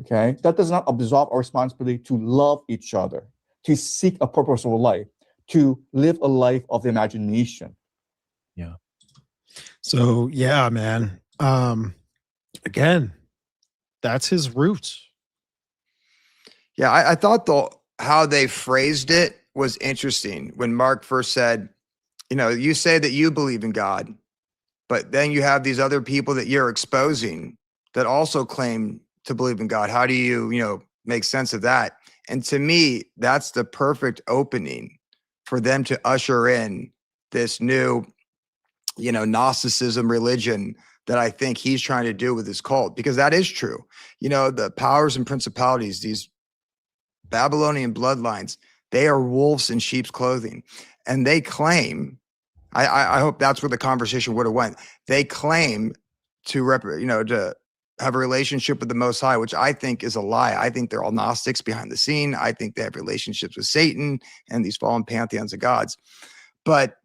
Okay, that does not absolve our responsibility to love each other, to seek a purposeful life, to live a life of the imagination. Yeah. So yeah, man. Again, that's his roots. Yeah, I thought how they phrased it was interesting when Mark first said, you say that you believe in God, but then you have these other people that you're exposing that also claim to believe in God. How do you, make sense of that? And to me, that's the perfect opening for them to usher in this new, Gnosticism religion that I think he's trying to do with his cult, because that is true. The powers and principalities, these Babylonian bloodlines, they are wolves in sheep's clothing. And they claim, I hope that's where the conversation would have went. They claim to have a relationship with the Most High, which I think is a lie. I think they're all Gnostics behind the scene. I think they have relationships with Satan and these fallen pantheons of gods. But,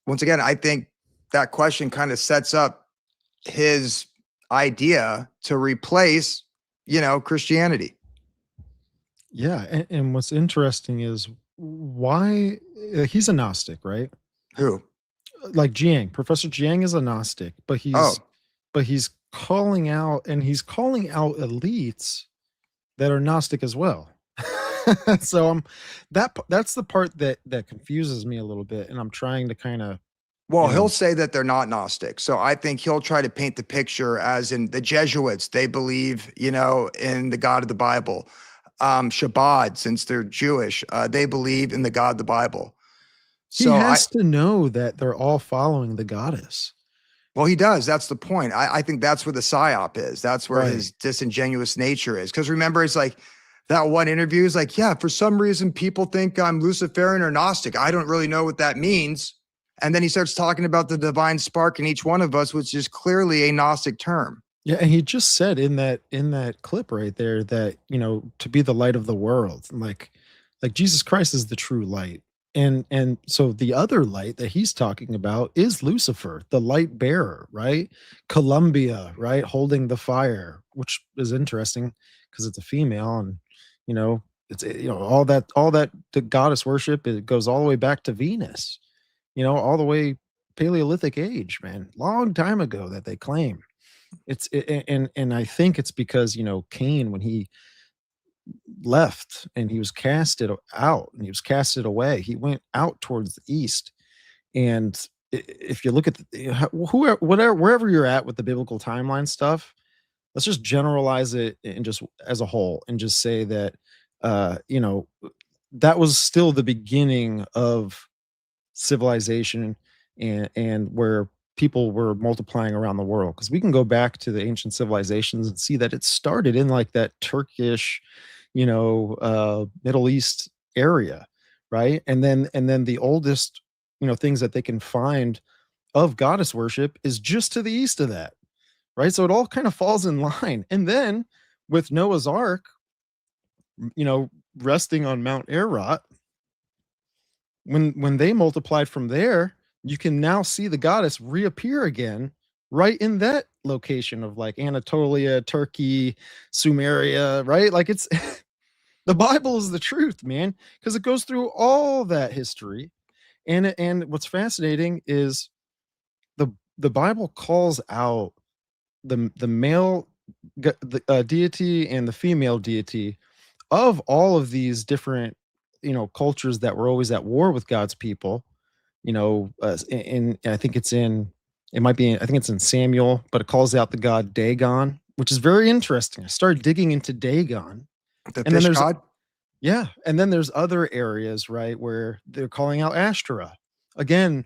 once again, I think that question kind of sets up his idea to replace, Christianity. Yeah, and what's interesting is why he's a Gnostic, right? Who? Like Jiang, Professor Jiang is a Gnostic, but he's calling out elites that are Gnostic as well. So that's the part that confuses me a little bit, and I'm trying to kind of. Well, he'll say that they're not Gnostic. So I think he'll try to paint the picture as in the Jesuits, they believe, in the God of the Bible. Shabbat, since they're Jewish, they believe in the God of the Bible. So he has to know that they're all following the goddess. Well, he does. That's the point. I think that's where the PsyOp is. That's where Right. his disingenuous nature is. Because remember, it's like that one interview is like, yeah, for some reason, people think I'm Luciferian or Gnostic. I don't really know what that means. And then he starts talking about the divine spark in each one of us, which is clearly a Gnostic term. Yeah, and he just said in that clip right there that, to be the light of the world, like Jesus Christ is the true light. And so the other light that he's talking about is Lucifer, the light bearer, right? Columbia, right? Holding the fire, which is interesting because it's a female, and it's all that the goddess worship, it goes all the way back to Venus, all the way Paleolithic age, man, long time ago that they claim. And I think it's because Cain, when he left and he was casted out and he was casted away, he went out towards the east. And if you look at wherever you're at with the biblical timeline stuff, let's just generalize it and just as a whole and just say that that was still the beginning of civilization and where people were multiplying around the world, because we can go back to the ancient civilizations and see that it started in like that Turkish, Middle East area. right? And then the oldest, things that they can find of goddess worship is just to the east of that, right? So it all kind of falls in line. And then with Noah's Ark, resting on Mount Ararat, when they multiplied from there, you can now see the goddess reappear again right in that location of like Anatolia, Turkey, Sumeria, right? Like it's the Bible is the truth, man, because it goes through all that history. And what's fascinating is the Bible calls out the male deity and the female deity of all of these different cultures that were always at war with God's people. I think it's in Samuel, but it calls out the god Dagon, which is very interesting. I started digging into Dagon, The and then fish god. yeah, and then there's other areas, right, where they're calling out Ashtoreth. Again,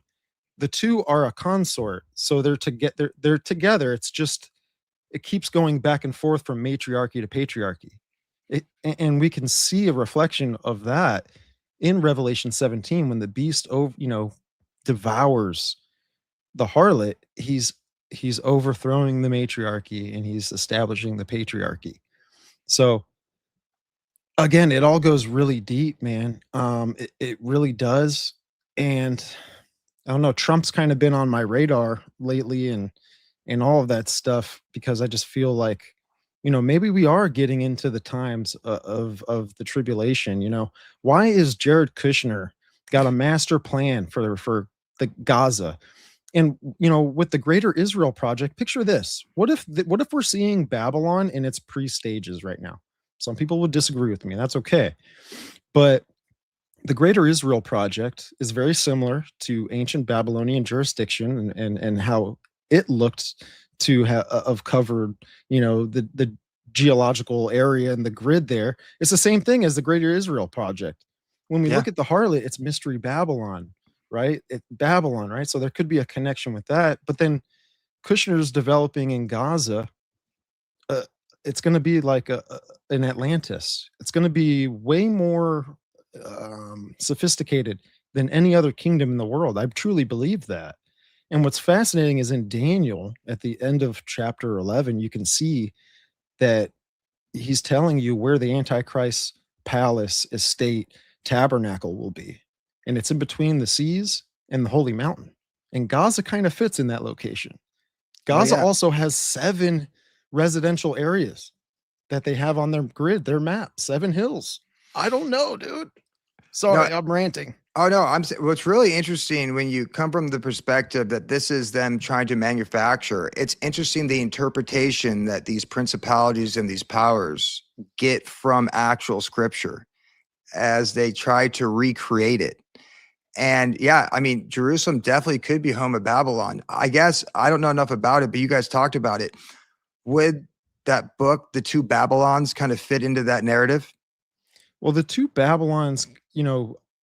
the two are a consort, so they're together. It's just it keeps going back and forth from matriarchy to patriarchy. And we can see a reflection of that in Revelation 17 when the beast devours the harlot. He's overthrowing the matriarchy and he's establishing the patriarchy. So again, it all goes really deep, man. It really does. And I don't know, Trump's kind of been on my radar lately and all of that stuff, because I just feel like, maybe we are getting into the times of the tribulation. Why is Jared Kushner got a master plan for the Gaza? And with the Greater Israel Project, picture this: what if we're seeing Babylon in its pre-stages right now? Some people would disagree with me, that's okay, but the Greater Israel Project is very similar to ancient Babylonian jurisdiction and how it looked to have covered, the geological area and the grid there. It's the same thing as the Greater Israel Project. When we look at the harlot, it's Mystery Babylon, right? Babylon, right? So there could be a connection with that. But then Kushner's developing in Gaza. It's going to be like an Atlantis. It's going to be way more sophisticated than any other kingdom in the world. I truly believe that. And what's fascinating is in Daniel, at the end of chapter 11, you can see that he's telling you where the Antichrist palace, estate, tabernacle will be. And it's in between the seas and the holy mountain. And Gaza kind of fits in that location. Gaza also has 7 residential areas that they have on their grid, their map, 7 hills. I don't know, dude. Sorry, I'm ranting. Oh no, what's really interesting when you come from the perspective that this is them trying to manufacture. It's interesting the interpretation that these principalities and these powers get from actual scripture as they try to recreate it. And yeah, I mean, Jerusalem definitely could be home of Babylon. I guess I don't know enough about it, but you guys talked about it. Would that book, The Two Babylons, kind of fit into that narrative? Well, the two Babylons,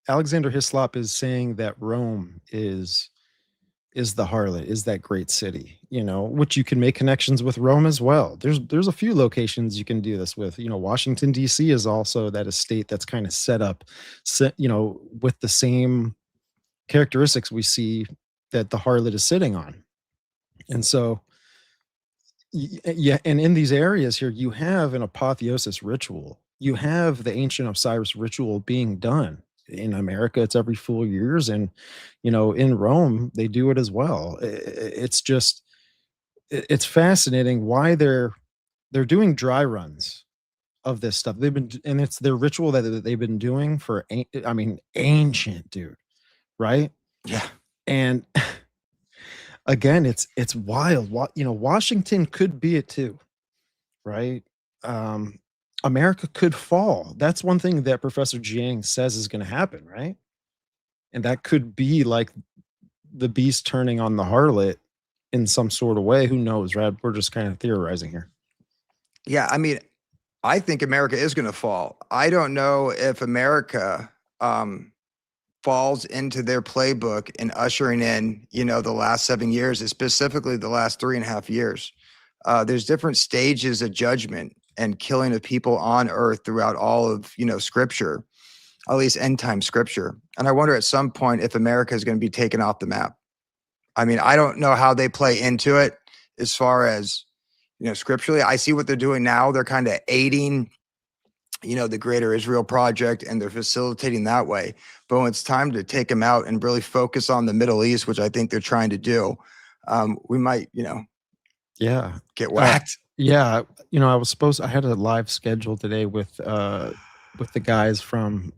Alexander Hislop is saying that Rome is the harlot, is that great city, which you can make connections with Rome as well. There's a few locations you can do this with. Washington, D.C. is also that estate that's kind of set up, with the same characteristics we see that the harlot is sitting on. And so, yeah, and in these areas here, you have an apotheosis ritual. You have the ancient Osiris ritual being done. In America, it's every 4 years, and in Rome they do it as well. It's just, it's fascinating why they're doing dry runs of this stuff. And it's their ritual that they've been doing for, ancient, dude, right? Yeah. And again, it's wild. Washington could be it too, right? America could fall. That's one thing that Professor Jiang says is going to happen, right? And that could be like the beast turning on the harlot in some sort of way. Who knows, right? We're just kind of theorizing here. Yeah, I mean, I think America is going to fall. I don't know if America falls into their playbook in ushering in, the last 7 years, and specifically the last 3.5 years. There's different stages of judgment and killing of people on earth throughout all of, scripture. at least end time scripture. And I wonder at some point if America is going to be taken off the map. I mean, I don't know how they play into it as far as, scripturally. I see what they're doing now. They're kind of aiding, the Greater Israel Project, and they're facilitating that way. But when it's time to take them out and really focus on the Middle East, which I think they're trying to do, we might, Yeah. get whacked. Yeah. I had a live schedule today with the guys from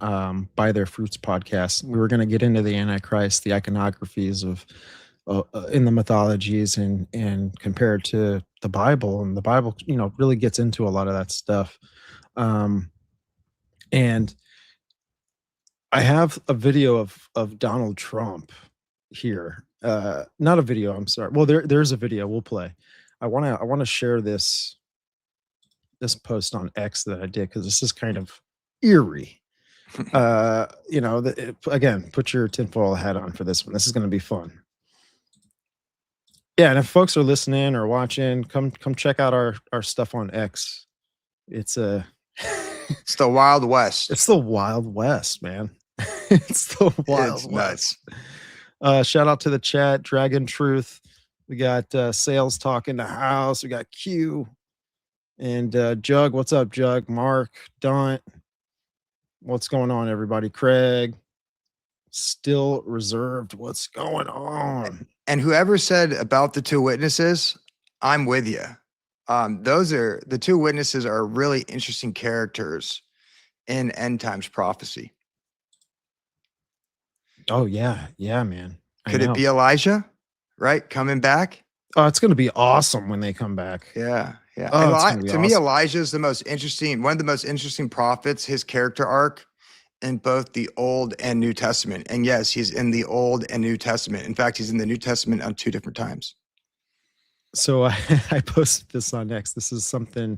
By Their Fruits podcast. We were going to get into the Antichrist, the iconographies of in the mythologies, and compared to the Bible. And the Bible, really gets into a lot of that stuff. And I have a video of Donald Trump here. Not a video, I'm sorry. Well, there's a video we'll play. I want to share this post on X that I did, because this is kind of eerie. Again, put your tinfoil hat on for this one. This is going to be fun. Yeah, and if folks are listening or watching, come check out our stuff on X. It's It's the Wild West. It's the Wild West, man. It's the Wild It's West. nuts. Shout out to the chat, Dragon Truth. We got Sales Talk in the house. We got Q and Jug. What's up, Jug? Mark, Daunt. What's going on, everybody? Craig, Still Reserved. What's going on? And whoever said about the two witnesses, I'm with you. The two witnesses are really interesting characters in end times prophecy. Oh yeah, man. Could it be Elijah? Right, coming back? Oh, it's going to be awesome when they come back. Yeah. Oh, it's gonna be To me, awesome. Elijah is one of the most interesting prophets. His character arc in both the Old and New Testament. And yes, he's in the Old and New Testament. In fact, he's in the New Testament on 2 different times. So I posted this on X. This is something,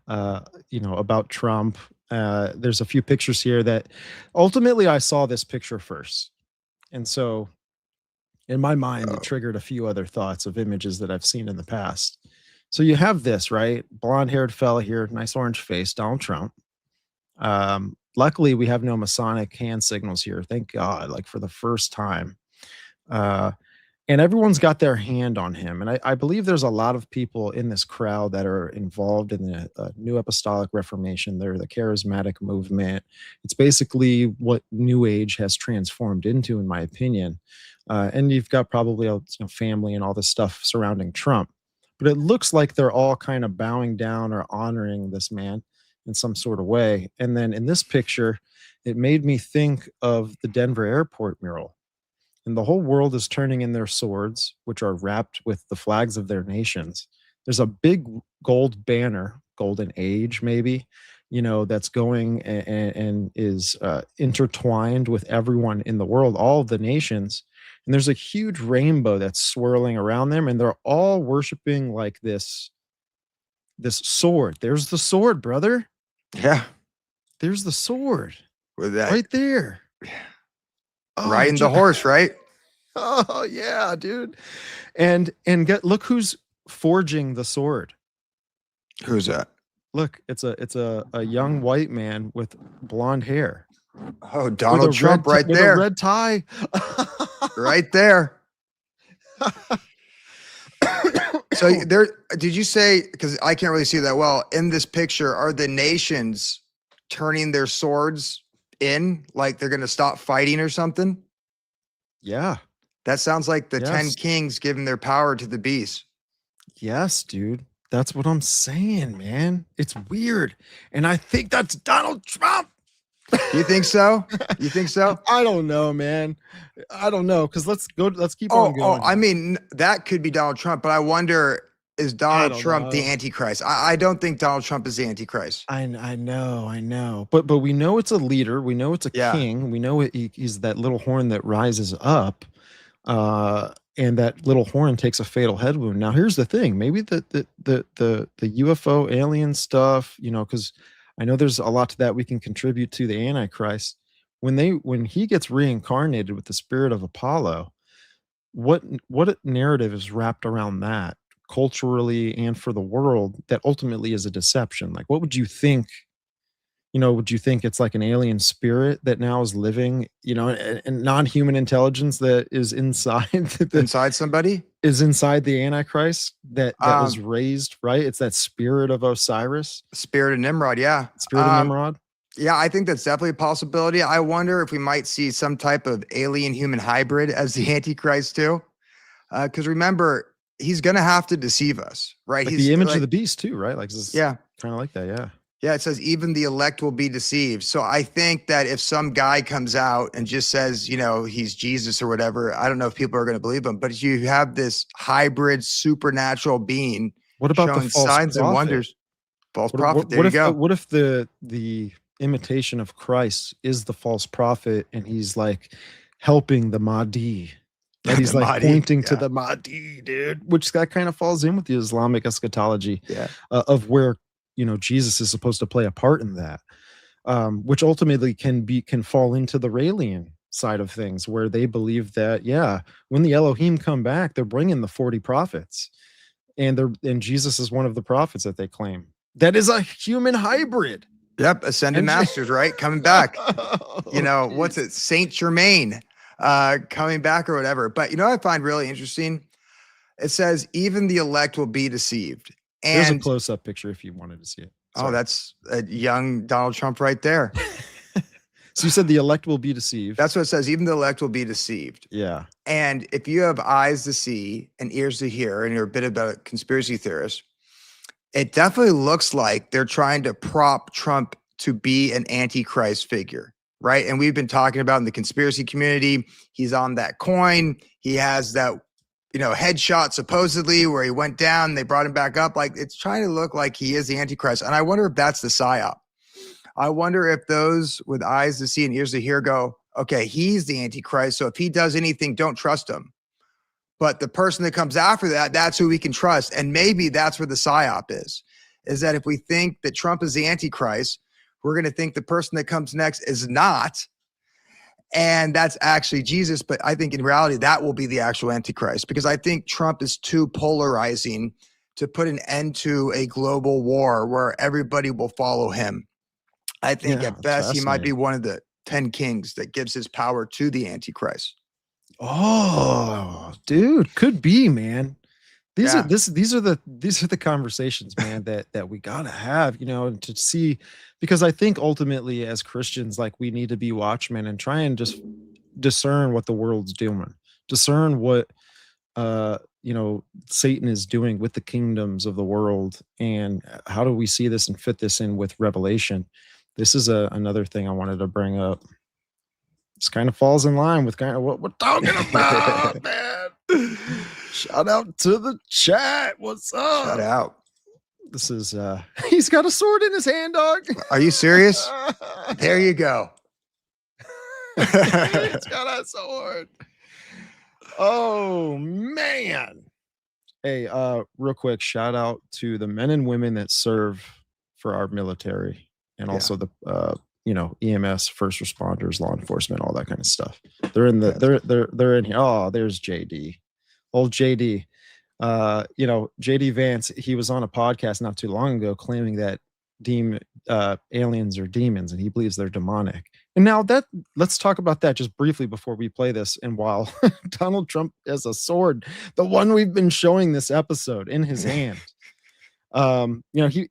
about Trump. There's a few pictures here that ultimately I saw this picture first. And so in my mind, it triggered a few other thoughts of images that I've seen in the past. So you have this, right? Blonde-haired fella here, nice orange face, Donald Trump. Luckily, we have no Masonic hand signals here. Thank God, like for the first time. And everyone's got their hand on him. And I believe there's a lot of people in this crowd that are involved in the New Apostolic Reformation. They're the charismatic movement. It's basically what New Age has transformed into, in my opinion. And you've got probably a family and all this stuff surrounding Trump. But it looks like they're all kind of bowing down or honoring this man in some sort of way. And then in this picture, it made me think of the Denver airport mural. And the whole world is turning in their swords, which are wrapped with the flags of their nations. There's a big gold banner, golden age maybe, that's going and is intertwined with everyone in the world, all of the nations. And there's a huge rainbow that's swirling around them, and they're all worshiping like this sword. There's the sword, brother. Yeah. There's the sword With that. right there. Oh, Riding the horse, right? Oh yeah, dude. And look who's forging the sword. Who's that? Look, it's a young white man with blonde hair. Oh, With Donald a Trump red right with there. a red tie. Right there. So did you say, because I can't really see that well, in this picture, are the nations turning their swords in, like they're going to stop fighting or something? Yeah. That sounds like the 10 Yes. kings giving their power to the beast. Yes, dude. That's what I'm saying, man. It's weird. And I think that's Donald Trump. You think so? You think so? I don't know, man. I don't know. Because let's keep Oh, on going. I mean, that could be Donald Trump, but I wonder, is Donald don't Trump the know. Antichrist? I don't think Donald Trump is the Antichrist. I know. But we know it's a leader. We know it's a Yeah. king. We know he's that little horn that rises up. And that little horn takes a fatal head wound. Now, here's the thing. Maybe the UFO alien stuff, because I know there's a lot to that we can contribute to the Antichrist. When he gets reincarnated with the spirit of Apollo, what narrative is wrapped around that culturally and for the world that ultimately is a deception? Like, what would you think would you think it's like an alien spirit that now is living, and non-human intelligence that is inside Inside somebody? is inside the Antichrist that was Um, raised, right? It's that spirit of Osiris, Spirit of Nimrod, yeah. spirit of Nimrod. Yeah, I think that's definitely a possibility. I wonder if we might see some type of alien human hybrid as the Antichrist too. Because remember, he's gonna have to deceive us, right? Like He's the image like, of the beast too, right? Like this is yeah. kind of like that, yeah. Yeah, it says even the elect will be deceived. So I think that if some guy comes out and just says, he's Jesus or whatever, I don't know if people are going to believe him, but you have this hybrid supernatural being What about the showing false signs and prophet? wonders. False prophet. What There you if go. what if the imitation of Christ is the false prophet and he's like helping the Mahdi? That he's The like Mahdi, pointing to yeah. the Mahdi, dude, which that kind of falls in with the Islamic eschatology Yeah. of where Jesus is supposed to play a part in that, which ultimately can fall into the Raelian side of things, where they believe that when the Elohim come back, they're bringing the 40 prophets, and Jesus is one of the prophets that they claim. That is a human hybrid. Yep. Ascended And- Masters, right? Coming back. Oh, What's geez. it? Saint Germain coming back or whatever. But what I find really interesting? It says even the elect will be deceived. There's a And close-up picture if you wanted to see it. oh, Sorry. that's a young Donald Trump right there. So you said the elect will be deceived. That's what it says. Even the elect will be deceived. Yeah. And if you have eyes to see and ears to hear, and you're a bit of a conspiracy theorist, it definitely looks like they're trying to prop Trump to be an antichrist figure, right? And we've been talking about in the conspiracy community, he's on that coin. He has that, headshot supposedly where he went down, they brought him back up. Like it's trying to look like he is the antichrist. And I wonder if that's the psyop. I wonder if those with eyes to see and ears to hear go, okay, he's the antichrist. So if he does anything, don't trust him. But the person that comes after that, that's who we can trust. And maybe that's where the psyop is that if we think that Trump is the antichrist, we're going to think the person that comes next is not. And that's actually Jesus. But I think in reality, that will be the actual antichrist, because I think Trump is too polarizing to put an end to a global war where everybody will follow him. I think Yeah, at best, he might be fascinating. one of the 10 kings that gives his power to the antichrist. Oh, dude, could be, man. These Yeah. are the conversations, man, that we gotta have, to see, because I think ultimately as Christians, like we need to be watchmen and try and just discern what the world's doing, discern what Satan is doing with the kingdoms of the world, and how do we see this and fit this in with Revelation. This is another thing I wanted to bring up. This kind of falls in line with kind of what we're talking about, man. Shout out to the chat. What's up? Shout out. This is he's got a sword in his hand, dog. Are you serious? There you go. He's got a sword. Oh man. Hey, real quick, shout out to the men and women that serve for our military, and also the EMS, first responders, law enforcement, all that kind of stuff. They're in the they're in here. Oh, there's JD. Old JD. JD Vance, he was on a podcast not too long ago claiming that aliens are demons, and he believes they're demonic. And now let's talk about that just briefly before we play this. And while Donald Trump has a sword, the one we've been showing this episode, in his hand,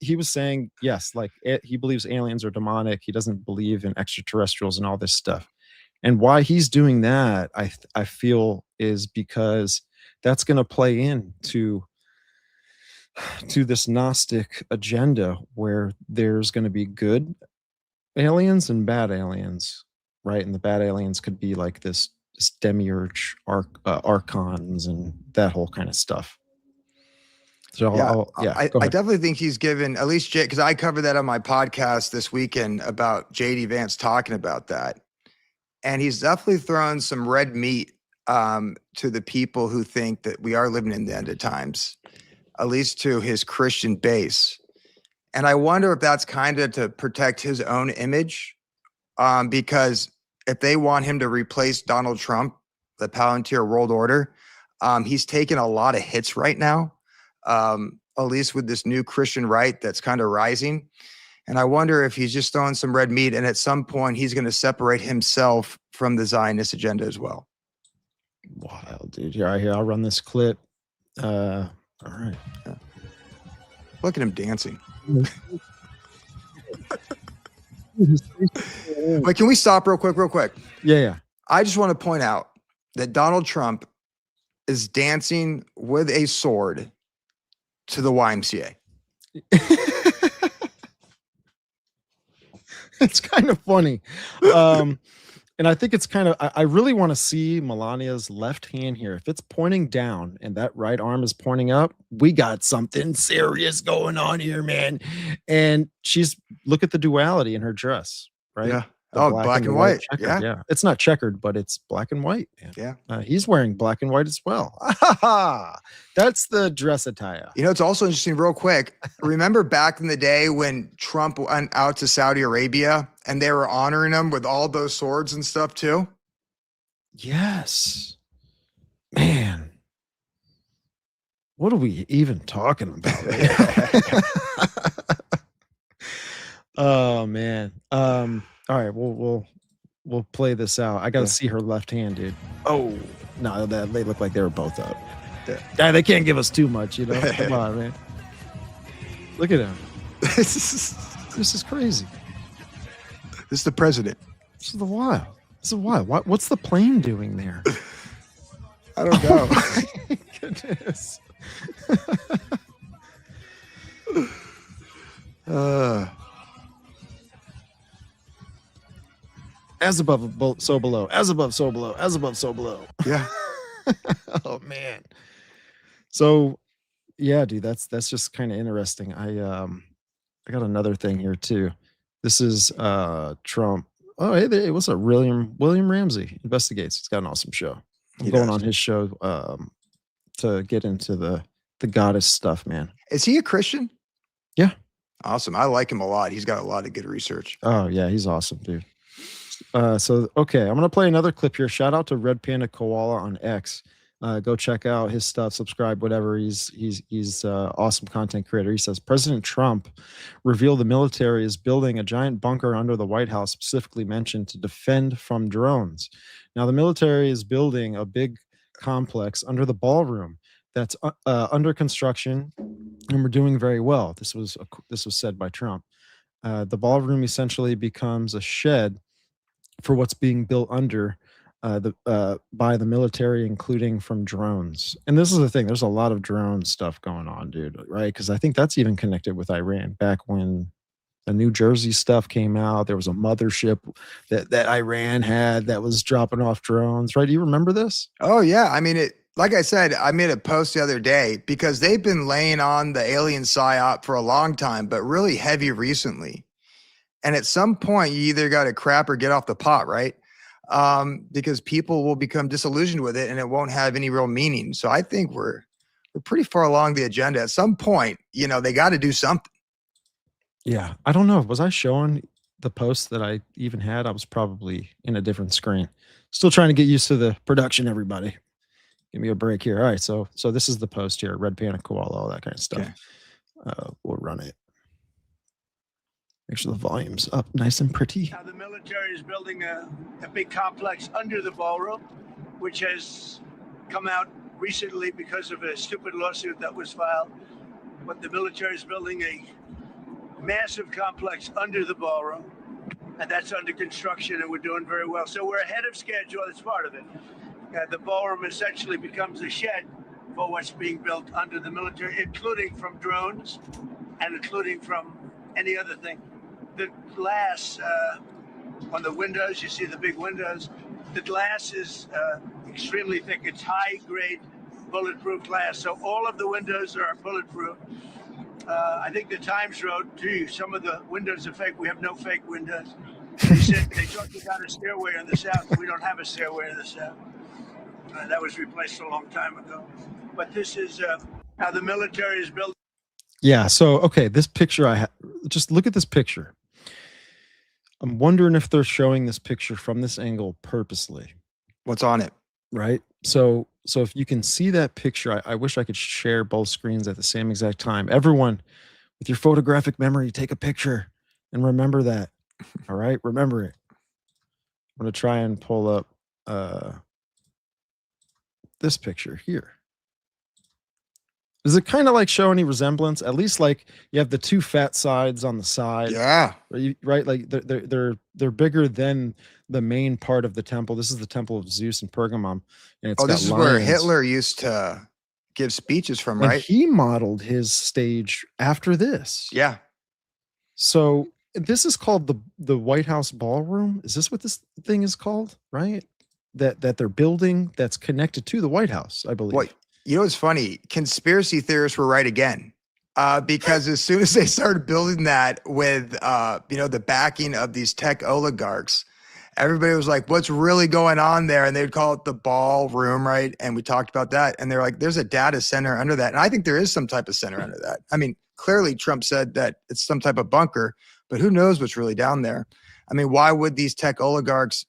he was saying, yes, like he believes aliens are demonic. He doesn't believe in extraterrestrials and all this stuff. And why he's doing that, I feel, is because that's going to play into this Gnostic agenda, where there's going to be good aliens and bad aliens, right? And the bad aliens could be like this demiurge archons and that whole kind of stuff. So I definitely think he's given, at least Jay, because I covered that on my podcast this weekend about JD Vance talking about that. And he's definitely thrown some red meat to the people who think that we are living in the end of times, at least to his Christian base. And I wonder if that's kind of to protect his own image, because if they want him to replace Donald Trump, the Palantir World Order, he's taken a lot of hits right now, at least with this new Christian right that's kind of rising. And I wonder if he's just throwing some red meat, and at some point he's going to separate himself from the Zionist agenda as well. Wild, dude. Here, I'll run this clip. All right. Look at him dancing. Wait, can we stop real quick? Yeah. I just want to point out that Donald Trump is dancing with a sword to the YMCA. It's kind of funny. And I think it's kind of, I really want to see Melania's left hand here. If it's pointing down and that right arm is pointing up, we got something serious going on here, man. And look at the duality in her dress, right? Yeah. The Black and the white. checkered, Yeah. It's not checkered, but it's black and white. Man. Yeah. He's wearing black and white as well. That's the dress attire. You know, it's also interesting, real quick. Remember back in the day when Trump went out to Saudi Arabia and they were honoring him with all those swords and stuff too? Yes. Man. What are we even talking about? Oh man. All right, we'll play this out. I got to see her left hand, dude. Oh, no, they look like they were both up. Yeah, they can't give us too much, you know. Come on, man. Look at him. This is crazy. This is the president. This is wild. What's the plane doing there? I don't know. Oh, my goodness. As above, so below. As above, so below. As above, so below. Yeah. Oh man. So yeah, dude, that's just kind of interesting. I got another thing here too. This is Trump. Oh, hey there, what's up? William Ramsey Investigates. He's got an awesome show. I'm going on his show to get into the goddess stuff, man. Is he a Christian? Yeah. Awesome. I like him a lot. He's got a lot of good research. Oh yeah, he's awesome, dude. So okay, I'm gonna play another clip here. Shout out to Red Panda Koala on X. Go check out his stuff, subscribe, whatever. He's awesome content creator. He says President Trump revealed the military is building a giant bunker under the White House, specifically mentioned to defend from drones. Now the military is building a big complex under the ballroom that's under construction, and we're doing very well. This was said by Trump. The ballroom essentially becomes a shed for what's being built under by the military, including from drones. And this is the thing, there's a lot of drone stuff going on, dude, right? Because I think that's even connected with Iran. Back when the New Jersey stuff came out, there was a mothership that Iran had that was dropping off drones, right? Do you remember this? Oh yeah. I mean, like I said, I made a post the other day because they've been laying on the alien psyop for a long time, but really heavy recently. And at some point, you either got to crap or get off the pot, right? Because people will become disillusioned with it and it won't have any real meaning. So I think we're pretty far along the agenda. At some point, they got to do something. Yeah. I don't know. Was I showing the post that I even had? I was probably in a different screen. Still trying to get used to the production, everybody. Give me a break here. All right. So this is the post here. Red Panda Koala, all that kind of stuff. Okay. We'll run it. Make sure the volume's up nice and pretty. Now the military is building a big complex under the ballroom, which has come out recently because of a stupid lawsuit that was filed. But the military is building a massive complex under the ballroom, and that's under construction, and we're doing very well. So we're ahead of schedule. That's part of it. The ballroom essentially becomes a shed for what's being built under the military, including from drones and including from any other thing. The glass on the windows, you see the big windows, the glass is extremely thick. It's high-grade bulletproof glass, so all of the windows are bulletproof. I think the Times wrote, gee, some of the windows are fake. We have no fake windows. They talked about a stairway in the South. We don't have a stairway in the South. That was replaced a long time ago. But this is how the military is built. Yeah, so, okay, this picture, just look at this picture. I'm wondering if they're showing this picture from this angle purposely. What's on it? Right? So if you can see that picture, I wish I could share both screens at the same exact time. Everyone, with your photographic memory, take a picture. And remember that. All right, remember it. I'm gonna try and pull up this picture here. Does it kind of like show any resemblance? At least like you have the two fat sides on the side. Yeah. Right. Like they're bigger than the main part of the temple. This is the temple of Zeus in Pergamum, and it's Oh, got this is where lions. Hitler used to give speeches from, And right? he modeled his stage after this. Yeah. So this is called the White House Ballroom. Is this what this thing is called? Right? That they're building that's connected to the White House, I believe. What you know what's funny? Conspiracy theorists were right again. Because as soon as they started building that with the backing of these tech oligarchs, everybody was like, what's really going on there? And they'd call it the ballroom, right? And we talked about that. And they're like, there's a data center under that. And I think there is some type of center under that. I mean, clearly Trump said that it's some type of bunker, but who knows what's really down there? I mean, why would these tech oligarchs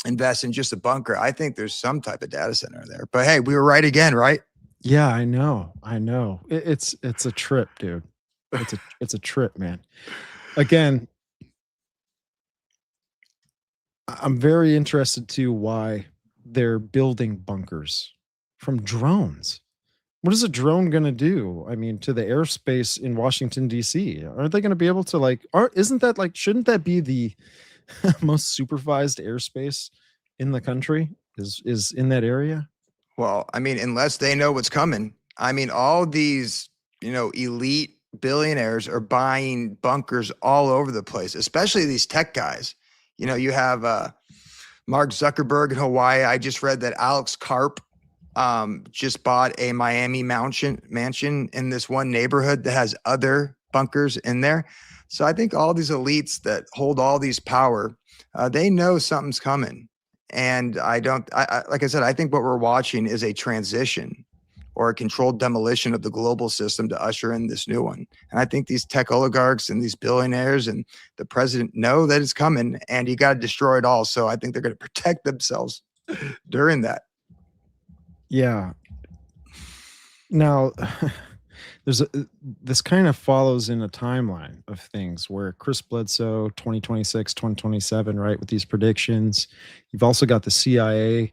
invest in just a bunker? I think there's some type of data center there. But hey, we were right again, right? Yeah, I know. It's a trip, dude. It's a trip, man. Again, I'm very interested too why they're building bunkers from drones. What is a drone going to do? I mean, to the airspace in Washington D.C. Aren't they going to be able to isn't that shouldn't that be the most supervised airspace in the country is in that area? Well, I mean, unless they know what's coming. I mean, all these, elite billionaires are buying bunkers all over the place, especially these tech guys. You have Mark Zuckerberg in Hawaii. I just read that Alex Karp just bought a Miami mansion in this one neighborhood that has other bunkers in there. So I think all these elites that hold all these power, they know something's coming. And like I said, I think what we're watching is a transition or a controlled demolition of the global system to usher in this new one. And I think these tech oligarchs and these billionaires and the president know that it's coming, and you got to destroy it all. So I think they're going to protect themselves during that. Yeah. Now, this kind of follows in a timeline of things where Chris Bledsoe, 2026, 2027, right, with these predictions. You've also got the CIA,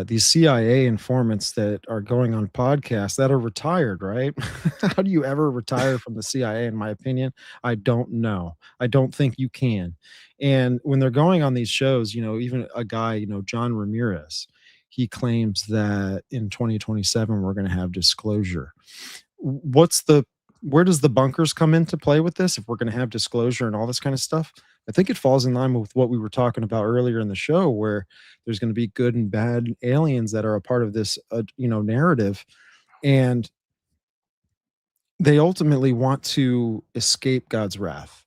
these CIA informants that are going on podcasts that are retired, right? How do you ever retire from the CIA, in my opinion? I don't know. I don't think you can. And when they're going on these shows, even a guy, John Ramirez, he claims that in 2027, we're going to have disclosure. Where does the bunkers come into play with this? If we're going to have disclosure and all this kind of stuff, I think it falls in line with what we were talking about earlier in the show, where there's going to be good and bad aliens that are a part of this, narrative. And they ultimately want to escape God's wrath,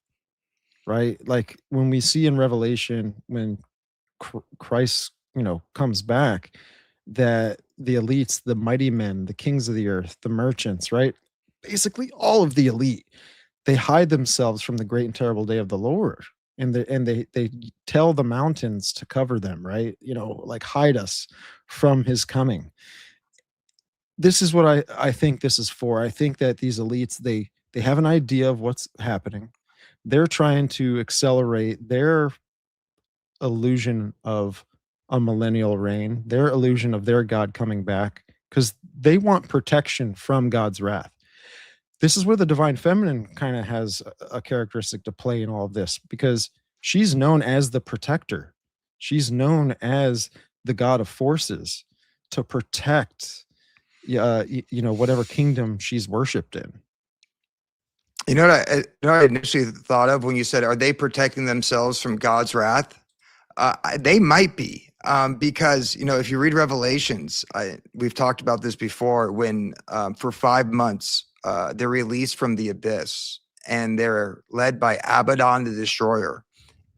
right? Like when we see in Revelation, when Christ, comes back, that the elites, the mighty men, the kings of the earth, the merchants, right? Basically all of the elite, they hide themselves from the great and terrible day of the Lord. And they tell the mountains to cover them, right? Hide us from his coming. This is what I think this is for. I think that these elites, they have an idea of what's happening. They're trying to accelerate their illusion of a millennial reign, their illusion of their God coming back, because they want protection from God's wrath. This is where the divine feminine kind of has a characteristic to play in all of this, because she's known as the protector. She's known as the God of forces to protect, whatever kingdom she's worshipped in. You know what I initially thought of when you said, are they protecting themselves from God's wrath? They might be. Because, if you read Revelations, we've talked about this before, when for 5 months, they're released from the abyss and they're led by Abaddon the Destroyer,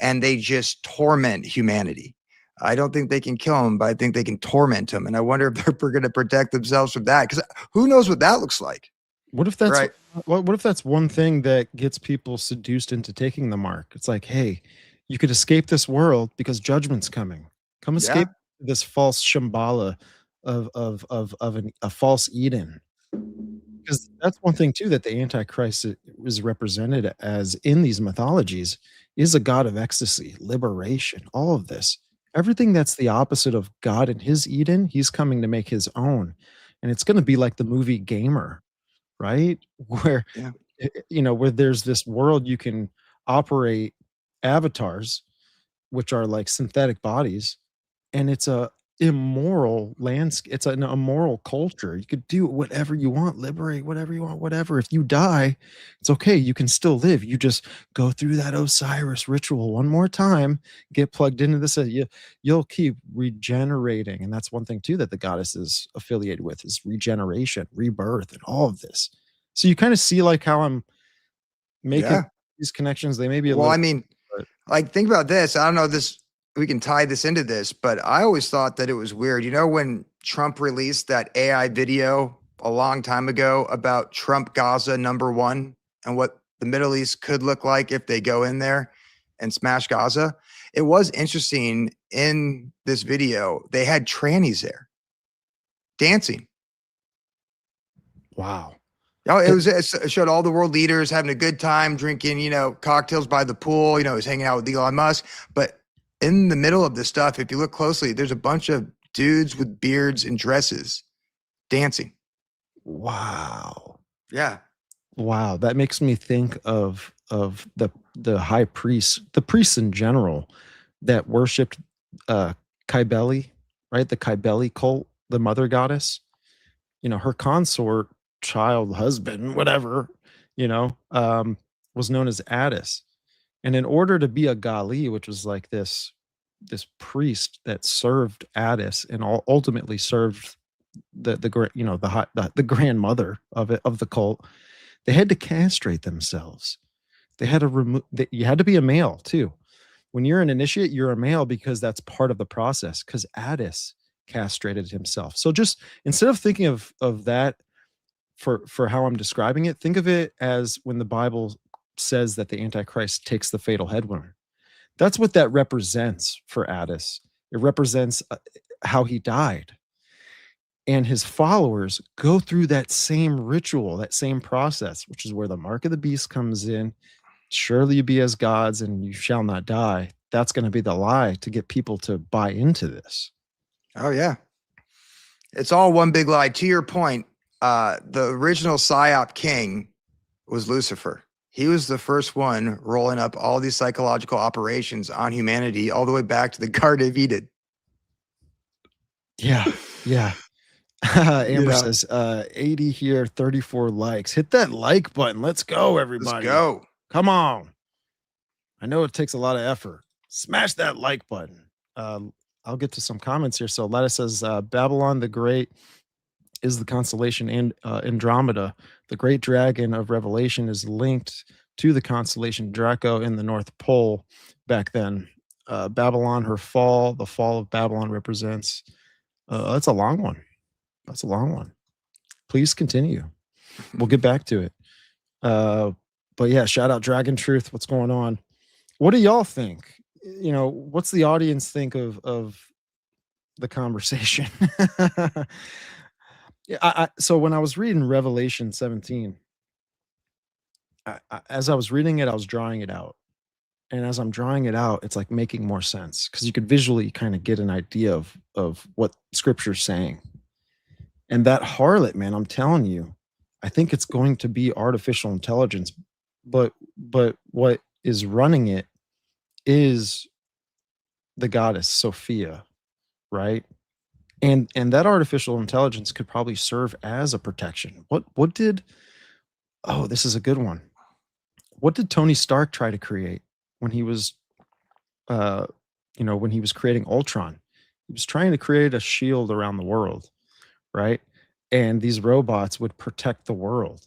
and they just torment humanity. I don't think they can kill them, but I think they can torment them. And I wonder if they're going to protect themselves from that, because who knows what that looks like. What if that's right? What if that's one thing that gets people seduced into taking the mark? It's like, hey, you could escape this world because judgment's coming. Come escape this false Shambhala of a false Eden. because that's one thing too that the Antichrist is represented as in these mythologies is a god of ecstasy, liberation, all of this. Everything that's the opposite of God and his Eden, he's coming to make his own. And it's going to be like the movie Gamer, right? Where Yeah. where there's this world you can operate avatars, which are like synthetic bodies, and it's a immoral landscape. It's an immoral culture. You could do whatever you want, liberate whatever you want, whatever. If you die, it's okay. You can still live. You just go through that Osiris ritual one more time, get plugged into this. You'll keep regenerating. And that's one thing too that the goddess is affiliated with is regeneration, rebirth, and all of this. So you kind of see like how I'm making Yeah. these connections. They may be a Well, little, I mean, but like think about this. I don't know this. We can tie this into this, but I always thought that it was weird. You know, when Trump released that AI video a long time ago about Trump Gaza #1 and what the Middle East could look like if they go in there and smash Gaza, it was interesting in this video. They had trannies there dancing. wow. Oh, it showed all the world leaders having a good time, drinking, cocktails by the pool. It was hanging out with Elon Musk. But in the middle of this stuff, if you look closely, there's a bunch of dudes with beards and dresses dancing. Wow. Yeah. Wow, that makes me think of the high priests, the priests in general that worshipped Kybele, right? The Kybele cult, the mother goddess. Her consort, child, husband, whatever, was known as Attis. And in order to be a Gali, which was like this priest that served Attis and ultimately served the grandmother of the cult, they had to castrate themselves. They had to remove. You had to be a male too. When you're an initiate, you're a male because that's part of the process. Because Attis castrated himself. So just instead of thinking of that for how I'm describing it, think of it as when the Bible says that the Antichrist takes the fatal head wound. That's what that represents for Attis. It represents how he died. And his followers go through that same ritual, that same process, which is where the mark of the beast comes in. Surely you be as gods and you shall not die. That's going to be the lie to get people to buy into this. Oh, yeah. It's all one big lie. To your point, the original PsyOp king was Lucifer. He was the first one rolling up all these psychological operations on humanity all the way back to the Garden of Eden. Yeah. Yeah. Amber says 80 here, 34 likes. Hit that like button. Let's go, everybody. Let's go. Come on. I know it takes a lot of effort. Smash that like button. I'll get to some comments here. So Letta says Babylon the Great is the constellation and Andromeda. The great dragon of Revelation is linked to the constellation Draco in the North Pole back then. Babylon, her fall, the fall of Babylon represents. That's a long one. That's a long one. Please continue. We'll get back to it. But yeah, shout out Dragon Truth. What's going on? What do y'all think? What's the audience think of the conversation? So when I was reading Revelation 17, as I was reading it, I was drawing it out. And as I'm drawing it out, it's like making more sense because you could visually kind of get an idea of what scripture's saying. And that harlot, man, I'm telling you, I think it's going to be artificial intelligence, but what is running it is the goddess Sophia, right? And that artificial intelligence could probably serve as a protection. What did this is a good one. What did Tony Stark try to create when he was when he was creating Ultron? He was trying to create a shield around the world, right? And these robots would protect the world.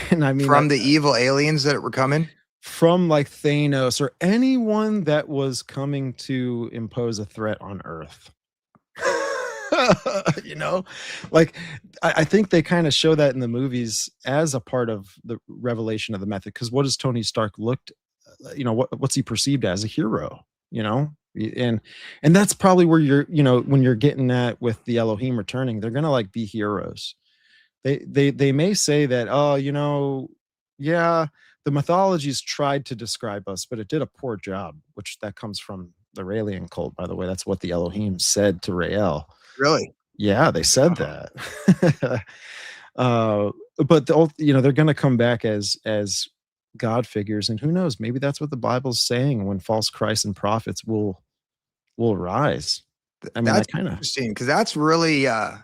And I mean, from the evil aliens that were coming, from like Thanos or anyone that was coming to impose a threat on Earth. Like I think they kind of show that in the movies as a part of the revelation of the method. Because what does Tony Stark looked, what's he perceived as? A hero, and that's probably where you're, when you're getting at with the Elohim returning, they're gonna like be heroes. They may say that, oh, yeah, the mythologies tried to describe us, but it did a poor job, which that comes from the Raelian cult, by the way. That's what the Elohim said to Rael. Really? Yeah, they said that. uh, but they're going to come back as God figures, and who knows? Maybe that's what the Bible's saying when false Christs and prophets will rise. I mean, That's that kind of interesting because that's really a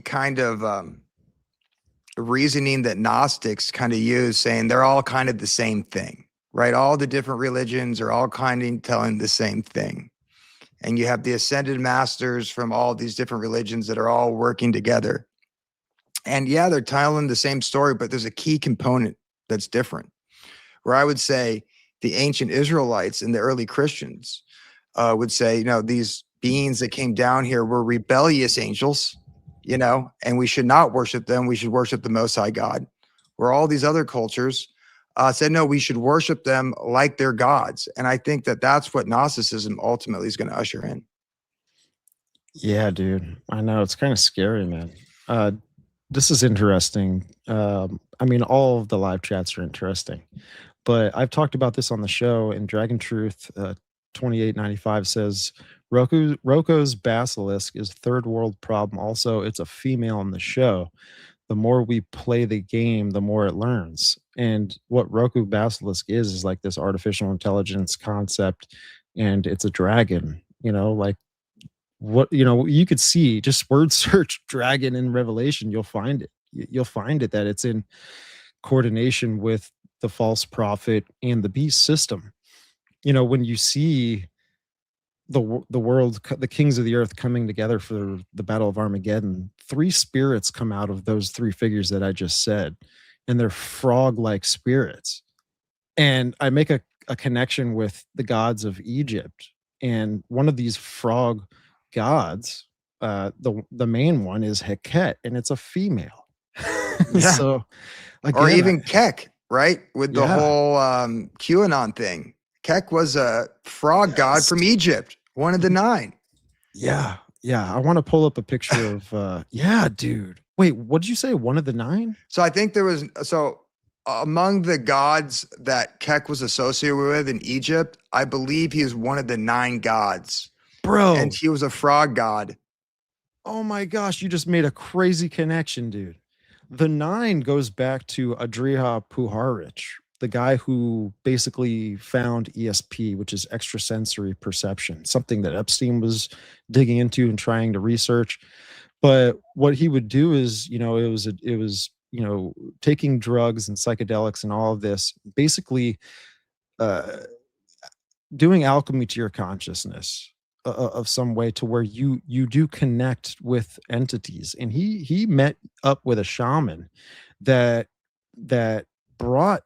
kind of reasoning that Gnostics kind of use, saying they're all kind of the same thing, right? All the different religions are all kind of telling the same thing. And you have the ascended masters from all these different religions that are all working together. And yeah, they're telling the same story, but there's a key component that's different. Where I would say the ancient Israelites and the early Christians would say, these beings that came down here were rebellious angels, and we should not worship them. We should worship the Most High God. Where all these other cultures said, no, we should worship them like they're gods. And I think that that's what Gnosticism ultimately is going to usher in. Yeah, dude. I know, it's kind of scary, man. This is interesting. I mean, all of the live chats are interesting, but I've talked about this on the show. And Dragon Truth 2895 says Roko's basilisk is third world problem. Also, it's a female in the show. The more we play the game, the more it learns. And what Roku basilisk is like this artificial intelligence concept, and it's a dragon. Like, what you could see, just word search dragon in Revelation, you'll find it. You'll find it that it's in coordination with the false prophet and the beast system. When you see the world, the kings of the earth coming together for the battle of Armageddon, 3 spirits come out of those 3 figures that I just said, and they're frog-like spirits. And I make a connection with the gods of Egypt, and one of these frog gods, the main one is Heket, and it's a female. Yeah. So or again, even Kek, right? With the whole QAnon thing. Kek was a frog god from Egypt, one of the 9. Yeah. I want to pull up a picture of yeah, dude. Wait, what did you say? One of the 9? So I think there was among the gods that Kek was associated with in Egypt, I believe he is one of the 9 gods. Bro. And he was a frog god. Oh my gosh, you just made a crazy connection, dude. The 9 goes back to Adriha Puharich, the guy who basically found ESP, which is extrasensory perception, something that Epstein was digging into and trying to research. But what he would do is, it was taking drugs and psychedelics and all of this, basically doing alchemy to your consciousness of some way, to where you do connect with entities. And he met up with a shaman that brought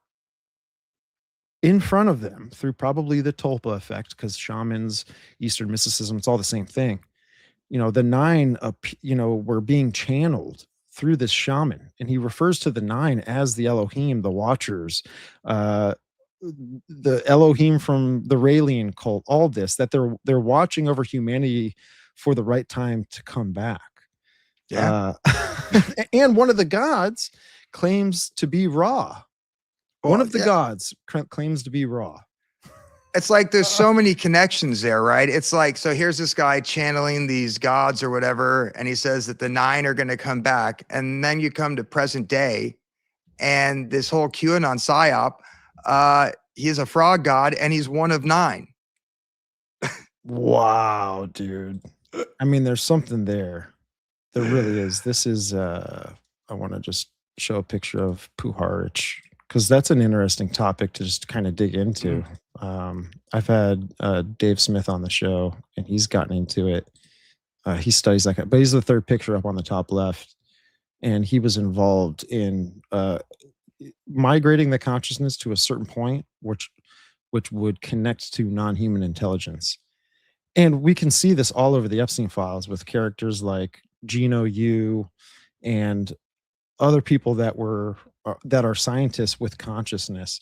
in front of them, through probably the Tulpa effect, because shamans, Eastern mysticism, it's all the same thing. The 9 were being channeled through this shaman, and he refers to the 9 as the Elohim, the Watchers, the Elohim from the Raelian cult, all this, that they're watching over humanity for the right time to come back. Yeah. And one of the gods claims to be Ra. One of the gods claims to be Ra. It's like there's so many connections there, right? It's like, so here's this guy channeling these gods or whatever, and he says that the 9 are going to come back. And then you come to present day, and this whole QAnon psyop, he's a frog god, and he's one of 9. Wow, dude. I mean, there's something there. There really is. This is, I want to just show a picture of Puharich, because that's an interesting topic to just kind of dig into. I've had Dave Smith on the show, and he's gotten into it. He studies that, but he's the 3rd picture up on the top left, and he was involved in migrating the consciousness to a certain point, which would connect to non-human intelligence. And we can see this all over the Epstein files with characters like Gino Yu and other people that are scientists with consciousness.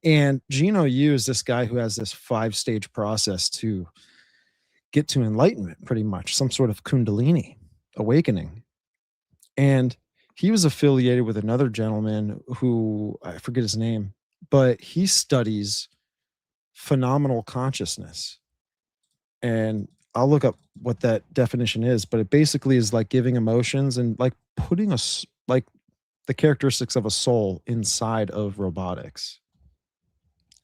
And Gino Yu is this guy who has this 5-stage process to get to enlightenment, pretty much some sort of Kundalini awakening. And he was affiliated with another gentleman who I forget his name, but he studies phenomenal consciousness. And I'll look up what that definition is, but it basically is like giving emotions and like putting like the characteristics of a soul inside of robotics.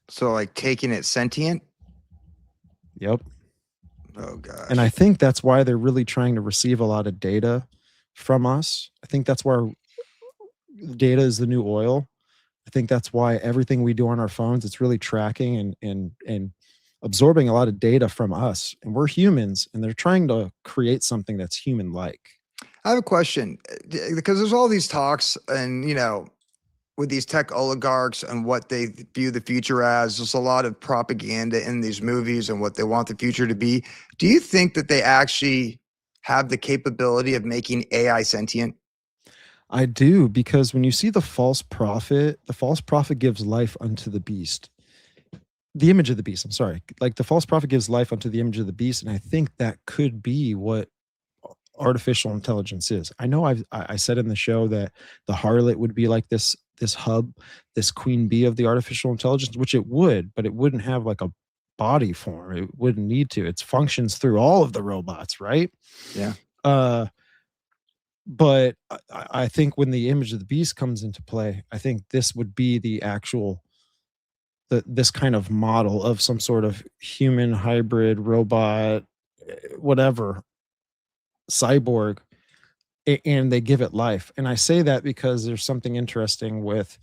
So like taking it sentient. Yep. Oh gosh. And I think that's why they're really trying to receive a lot of data from us. I think that's why data is the new oil. I think that's why everything we do on our phones, it's really tracking and absorbing a lot of data from us. And we're humans, and they're trying to create something that's human-like. I have a question because there's all these talks and, you know, with these tech oligarchs and what they view the future as, there's a lot of propaganda in these movies and what they want the future to be. Do you think that they actually have the capability of making AI sentient? I do, because when you see the false prophet gives life unto the beast. The image of the beast, I'm sorry. Like the false prophet gives life unto the image of the beast. And I think that could be what artificial intelligence is. I know I said in the show that the harlot would be like this hub, this queen bee of the artificial intelligence, which it would, but it wouldn't have like a body form. It wouldn't need to. It functions through all of the robots, right? Yeah. But I think when the image of the beast comes into play, I think this would be the actual this kind of model of some sort of human hybrid robot, whatever, cyborg, and they give it life. And I say that because there's something interesting with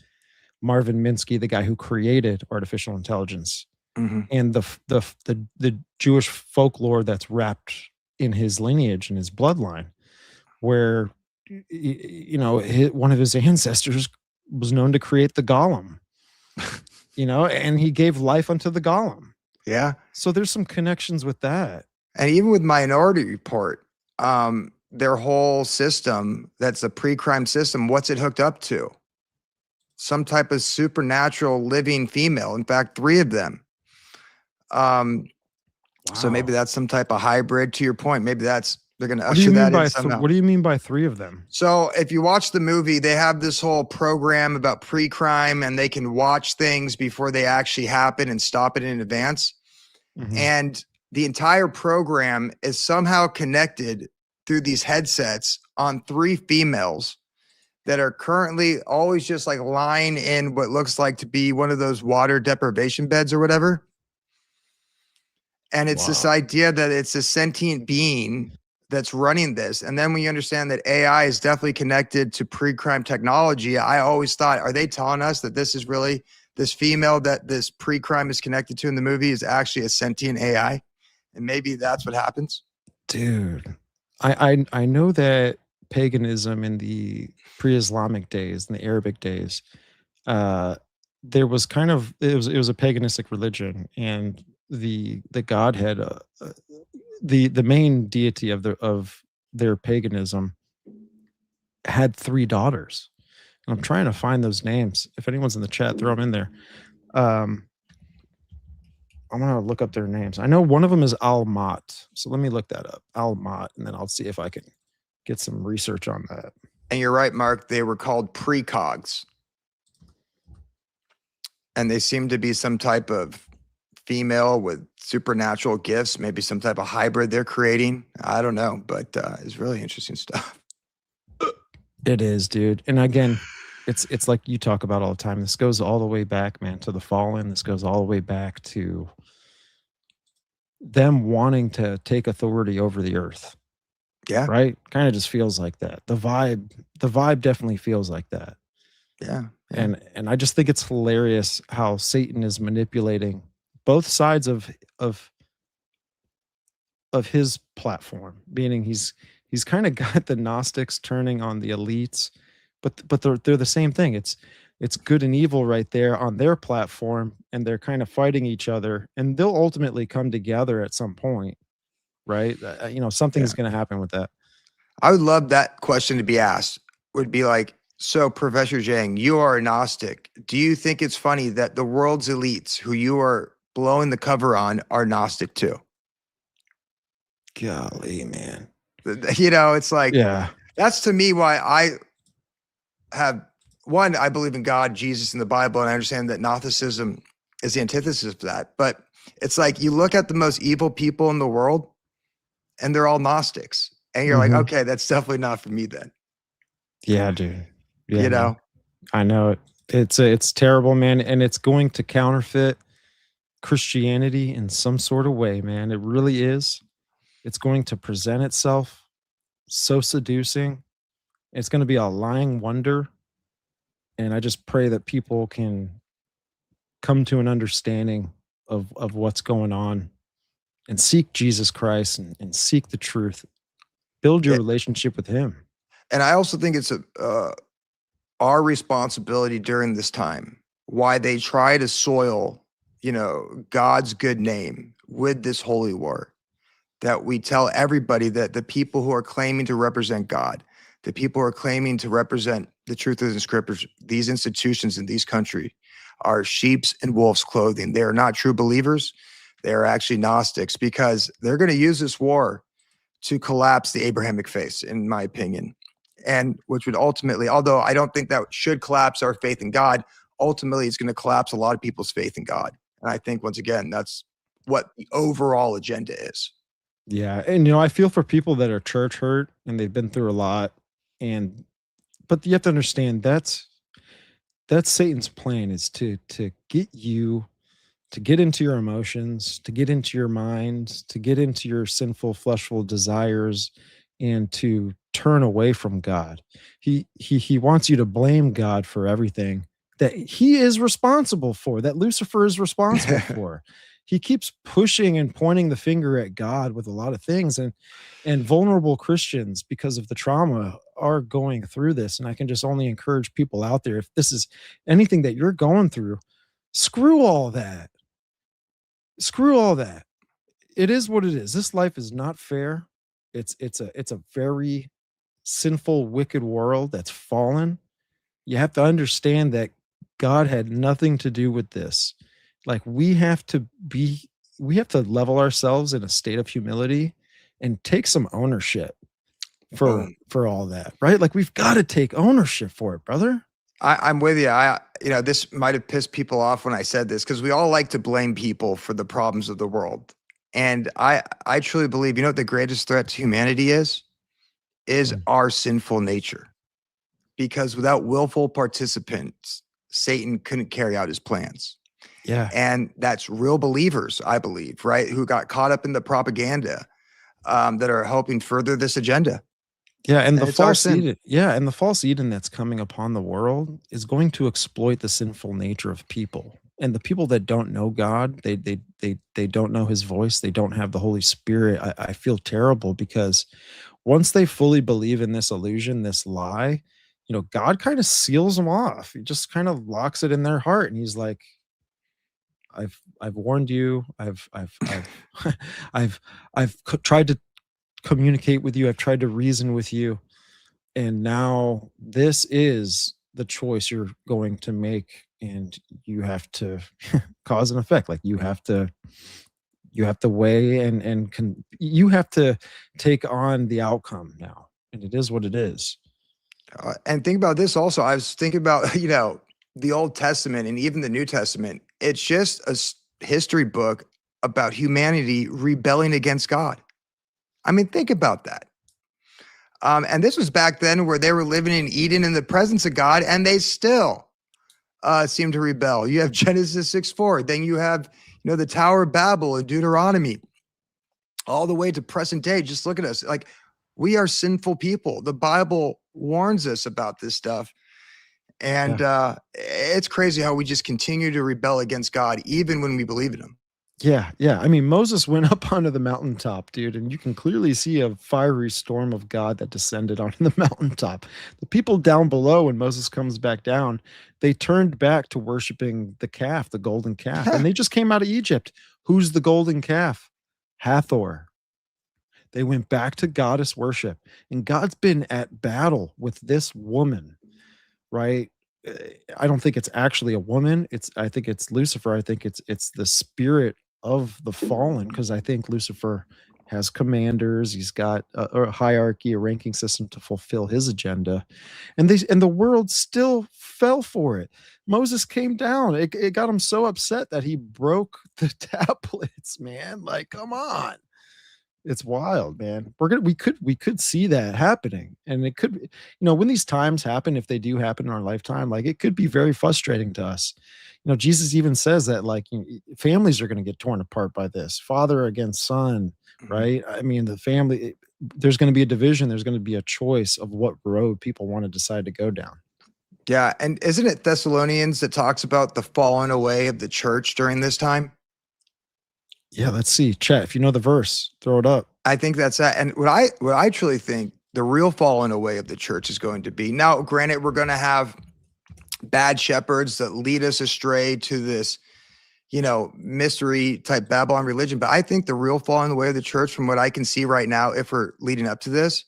Marvin Minsky, the guy who created artificial intelligence, and the Jewish folklore that's wrapped in his lineage and his bloodline, where you know one of his ancestors was known to create the golem, you know, and he gave life unto the golem. Yeah. So there's some connections with that. And even with Minority Report, their whole system, that's a pre-crime system, what's it hooked up to? Some type of supernatural living female. In fact, 3 of them. So maybe that's some type of hybrid. To your point, maybe they're going to usher that in somehow. What do you mean by 3 of them? So if you watch the movie, they have this whole program about pre-crime, and they can watch things before they actually happen and stop it in advance. And the entire program is somehow connected through these headsets on 3 females that are currently always just like lying in what looks like to be one of those water deprivation beds or whatever. And it's this idea that it's a sentient being that's running this. And then when you understand that AI is definitely connected to pre-crime technology, I always thought, are they telling us that this is really this female that this pre-crime is connected to in the movie is actually a sentient AI? And maybe that's what happens. Dude, I know that paganism in the pre-Islamic days, in the Arabic days, there was kind of it was a paganistic religion, and the godhead, the main deity of their paganism had 3 daughters. And I'm trying to find those names. If anyone's in the chat, throw them in there. I'm gonna look up their names. I know one of them is Al-Mat, so let me look that up. Al-Mat, and then I'll see if I can get some research on that. And you're right, Mark. They were called precogs, and they seem to be some type of female with supernatural gifts, maybe some type of hybrid they're creating. I don't know, but it's really interesting stuff. It is, dude. And again, it's like you talk about all the time. This goes all the way back, man, to the fallen. This goes all the way back to them wanting to take authority over the earth. Yeah. Right? Kind of just feels like that. The vibe definitely feels like that. Yeah. And I just think it's hilarious how Satan is manipulating both sides of his platform, meaning he's kind of got the Gnostics turning on the elites, but they're the same thing. It's good and evil right there on their platform, and they're kind of fighting each other, and they'll ultimately come together at some point, right? You know, something's going to happen with that. I would love that question to be asked. Would be like, so Professor Zhang, you are a Gnostic. Do you think it's funny that the world's elites who you are blowing the cover on are Gnostic too? Golly, man. You know, it's like, yeah, that's to me why have one, I believe in God, Jesus, and the Bible, and I understand that Gnosticism is the antithesis of that. But it's like you look at the most evil people in the world, and they're all Gnostics, and you're like, Mhm. okay, that's definitely not for me then. Yeah, dude. Yeah, You man. know, I know it. It's terrible, man, and it's going to counterfeit Christianity in some sort of way, man. It really is. It's going to present itself so seducing. It's going to be a lying wonder, and I just pray that people can come to an understanding of what's going on and seek Jesus Christ and seek the truth. Build your Yeah. relationship with him. and I also think it's our responsibility during this time, why they try to soil, God's good name with this holy war, that we tell everybody that the people who are claiming to represent God, the people who are claiming to represent the truth of the scriptures, these institutions in these countries are sheep's and wolf's clothing. They are not true believers. They are actually Gnostics, because they're going to use this war to collapse the Abrahamic faith, in my opinion. And which would ultimately, although I don't think that should collapse our faith in God, ultimately it's going to collapse a lot of people's faith in God. And I think, once again, that's what the overall agenda is. Yeah, and I feel for people that are church hurt and they've been through a lot, and but you have to understand that's Satan's plan, is to get you to get into your emotions, to get into your mind, to get into your sinful fleshful desires, and to turn away from God. He wants you to blame God for everything that he is responsible for, that Lucifer is responsible for. He keeps pushing and pointing the finger at God with a lot of things, and vulnerable Christians, because of the trauma, are going through this. And I can just only encourage people out there, if this is anything that you're going through, screw all that. Screw all that. It is what it is. This life is not fair. It's a very sinful, wicked world that's fallen. You have to understand that God had nothing to do with this. Like, we have to level ourselves in a state of humility and take some ownership for Boom. for all that, right? Like, we've got to take ownership for it, brother. I'm with you. This might have pissed people off when I said this, because we all like to blame people for the problems of the world. And I truly believe, what the greatest threat to humanity is Mm. our sinful nature. Because without willful participants, Satan couldn't carry out his plans. Yeah. And that's real believers, I believe, right? Who got caught up in the propaganda that are helping further this agenda. Yeah, and the it's our false sin. Eden, and the false Eden that's coming upon the world is going to exploit the sinful nature of people. And the people that don't know God, they don't know his voice, they don't have the Holy Spirit. I feel terrible, because once they fully believe in this illusion, this lie, God kind of seals them off. He just kind of locks it in their heart, and he's like, I've warned you. I've tried to communicate with you. I've tried to reason with you. And now this is the choice you're going to make. And you have to cause and effect. Like, you have to weigh you have to take on the outcome now. And it is what it is. And think about this also. I was thinking about, the Old Testament and even the New Testament. It's just a history book about humanity rebelling against God. I mean, think about that. And this was back then, where they were living in Eden in the presence of God, and they still seem to rebel. You have Genesis 6:4. Then you have, the Tower of Babel and Deuteronomy, all the way to present day. Just look at us. Like, we are sinful people. The Bible warns us about this stuff. And it's crazy how we just continue to rebel against God, even when we believe in him. Yeah. I mean, Moses went up onto the mountaintop, dude, and you can clearly see a fiery storm of God that descended onto the mountaintop. The people down below, when Moses comes back down, they turned back to worshiping the calf, the golden calf, and they just came out of Egypt. Who's the golden calf? Hathor. They went back to goddess worship, and God's been at battle with this woman, right? I don't think it's actually a woman. I think it's Lucifer. I think it's the spirit of the fallen, because I think Lucifer has commanders, he's got a hierarchy, a ranking system to fulfill his agenda, and the world still fell for it. Moses came down. It got him so upset that he broke the tablets, man. Like, come on. It's wild, man. We could see that happening. And it could, when these times happen, if they do happen in our lifetime, like it could be very frustrating to us. Jesus even says that like families are going to get torn apart by this, father against son, right? I mean, the family, there's going to be a division, there's going to be a choice of what road people want to decide to go down. Yeah. And isn't it Thessalonians that talks about the falling away of the church during this time? Yeah, let's see. Chat, if you know the verse, throw it up. I think that's that. And what I truly think the real falling away of the church is going to be. Now, granted, we're going to have bad shepherds that lead us astray to this, mystery type Babylon religion. But I think the real falling away of the church, from what I can see right now, if we're leading up to this,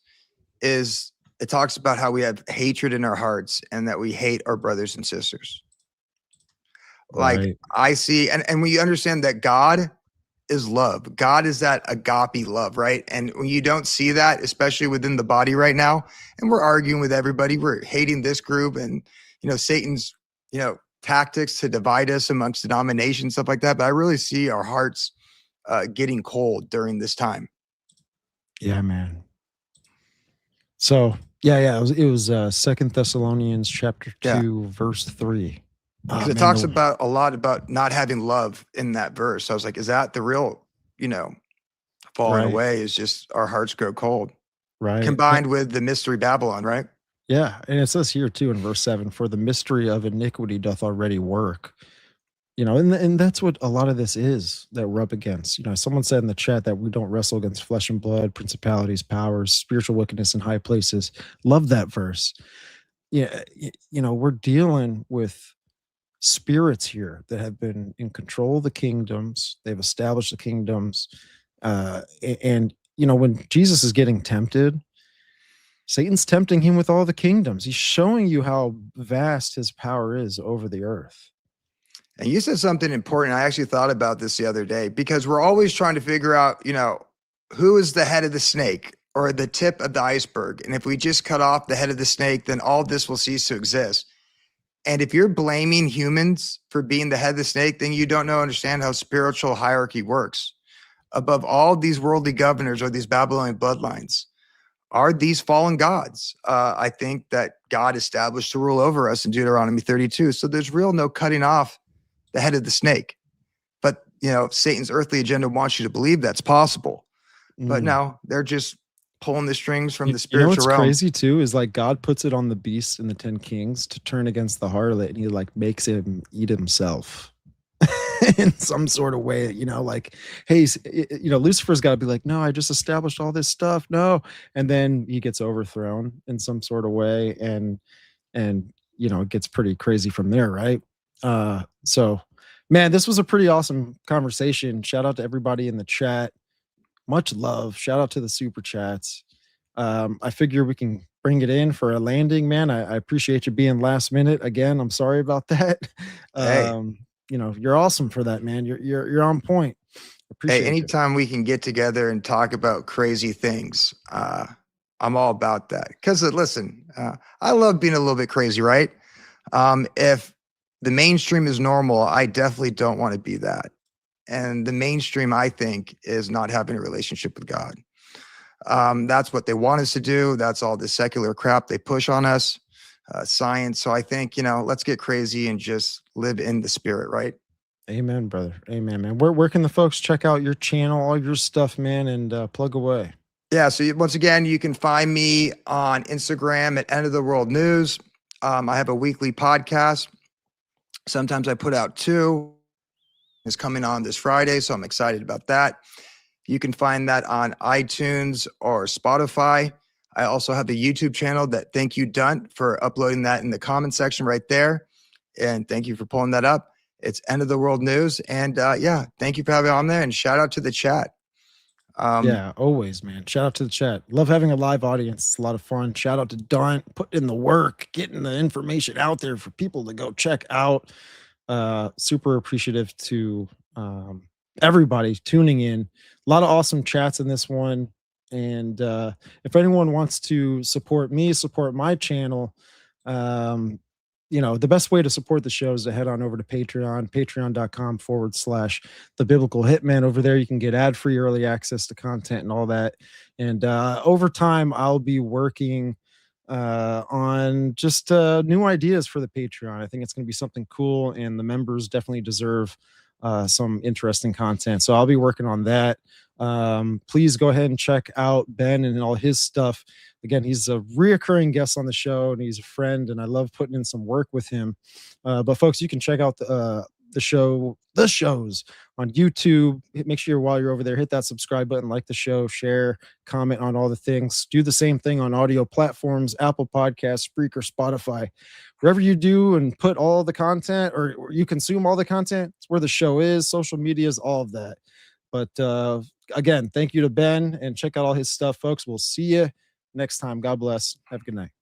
is it talks about how we have hatred in our hearts and that we hate our brothers and sisters. Like Right. I see, and when you understand that God is love. God is that agape love, right? And when you don't see that, especially within the body right now, and we're arguing with everybody, we're hating this group and, Satan's, tactics to divide us amongst denominations, stuff like that. But I really see our hearts getting cold during this time. Yeah, man. So it was 2 Thessalonians chapter 2, verse 3. Because it talks about a lot about not having love in that verse. So I was like, is that the real, falling Right. away is just our hearts grow cold, Right. combined with the mystery Babylon, right? Yeah. And it says here too in verse 7, for the mystery of iniquity doth already work. And that's what a lot of this is that we're up against. Someone said in the chat that we don't wrestle against flesh and blood, principalities, powers, spiritual wickedness in high places. Love that verse. Yeah. We're dealing with spirits here that have been in control of the kingdoms. They've established the kingdoms. And when Jesus is getting tempted, Satan's tempting him with all the kingdoms. He's showing you how vast his power is over the earth. And you said something important. I actually thought about this the other day, because we're always trying to figure out, who is the head of the snake or the tip of the iceberg. And if we just cut off the head of the snake, then all this will cease to exist. And if you're blaming humans for being the head of the snake, then you don't understand how spiritual hierarchy works. Above all these worldly governors or these Babylonian bloodlines are these fallen gods. I think that God established to rule over us in Deuteronomy 32. So there's no cutting off the head of the snake. But, Satan's earthly agenda wants you to believe that's possible. But no, they're just pulling the strings from the spiritual what's realm. crazy too is like God puts it on the beast in the 10 kings to turn against the harlot, and he like makes him eat himself in some sort of way, like, hey, Lucifer's got to be like, no, I just established all this stuff. No. And then he gets overthrown in some sort of way. And it gets pretty crazy from there. Right. So man, this was a pretty awesome conversation. Shout out to everybody in the chat. Much love. Shout out to the super chats. I figure we can bring it in for a landing, man. I appreciate you being last minute again. I'm sorry about that. Hey. You're awesome for that, man. You're on point. Appreciate Hey, anytime we can get together and talk about crazy things, I'm all about that. Because listen, I love being a little bit crazy, right? If the mainstream is normal, I definitely don't want to be that. And the mainstream, I think, is not having a relationship with God. That's what they want us to do. That's all the secular crap they push on us, science. So I think, let's get crazy and just live in the spirit, right? Amen, brother. Amen, man. Where can the folks check out your channel, all your stuff, man, and plug away? Yeah. So once again, you can find me on Instagram at End of the World News. I have a weekly podcast. Sometimes I put out 2. It's coming on this Friday, so I'm excited about that. You can find that on iTunes or Spotify. I also have a YouTube channel that thank you, Dunt, for uploading that in the comment section right there. And thank you for pulling that up. It's End of the World News. And thank you for having me on there, and shout out to the chat. Yeah, always, man. Shout out to the chat. Love having a live audience. It's a lot of fun. Shout out to Dunt, putting in the work, getting the information out there for people to go check out. Super appreciative to everybody tuning in. A lot of awesome chats in this one. And if anyone wants to support me, support my channel, the best way to support the show is to head on over to Patreon, patreon.com/the biblical hitman. Over there, you can get ad-free early access to content and all that. And over time, I'll be working on just new ideas for the Patreon. I think it's going to be something cool, and the members definitely deserve some interesting content. So I'll be working on that. Please go ahead and check out Ben and all his stuff. Again, he's a reoccurring guest on the show, and he's a friend, and I love putting in some work with him. But folks, you can check out the shows on YouTube. Make sure while you're over there, hit that subscribe button, like the show, share, comment on all the things. Do the same thing on audio platforms, Apple Podcasts, Spreaker, Spotify, wherever you do and put all the content, or you consume all the content. It's where the show is, social media is, all of that. But again, thank you to Ben, and check out all his stuff, folks. We'll see you next time. God bless. Have a good night.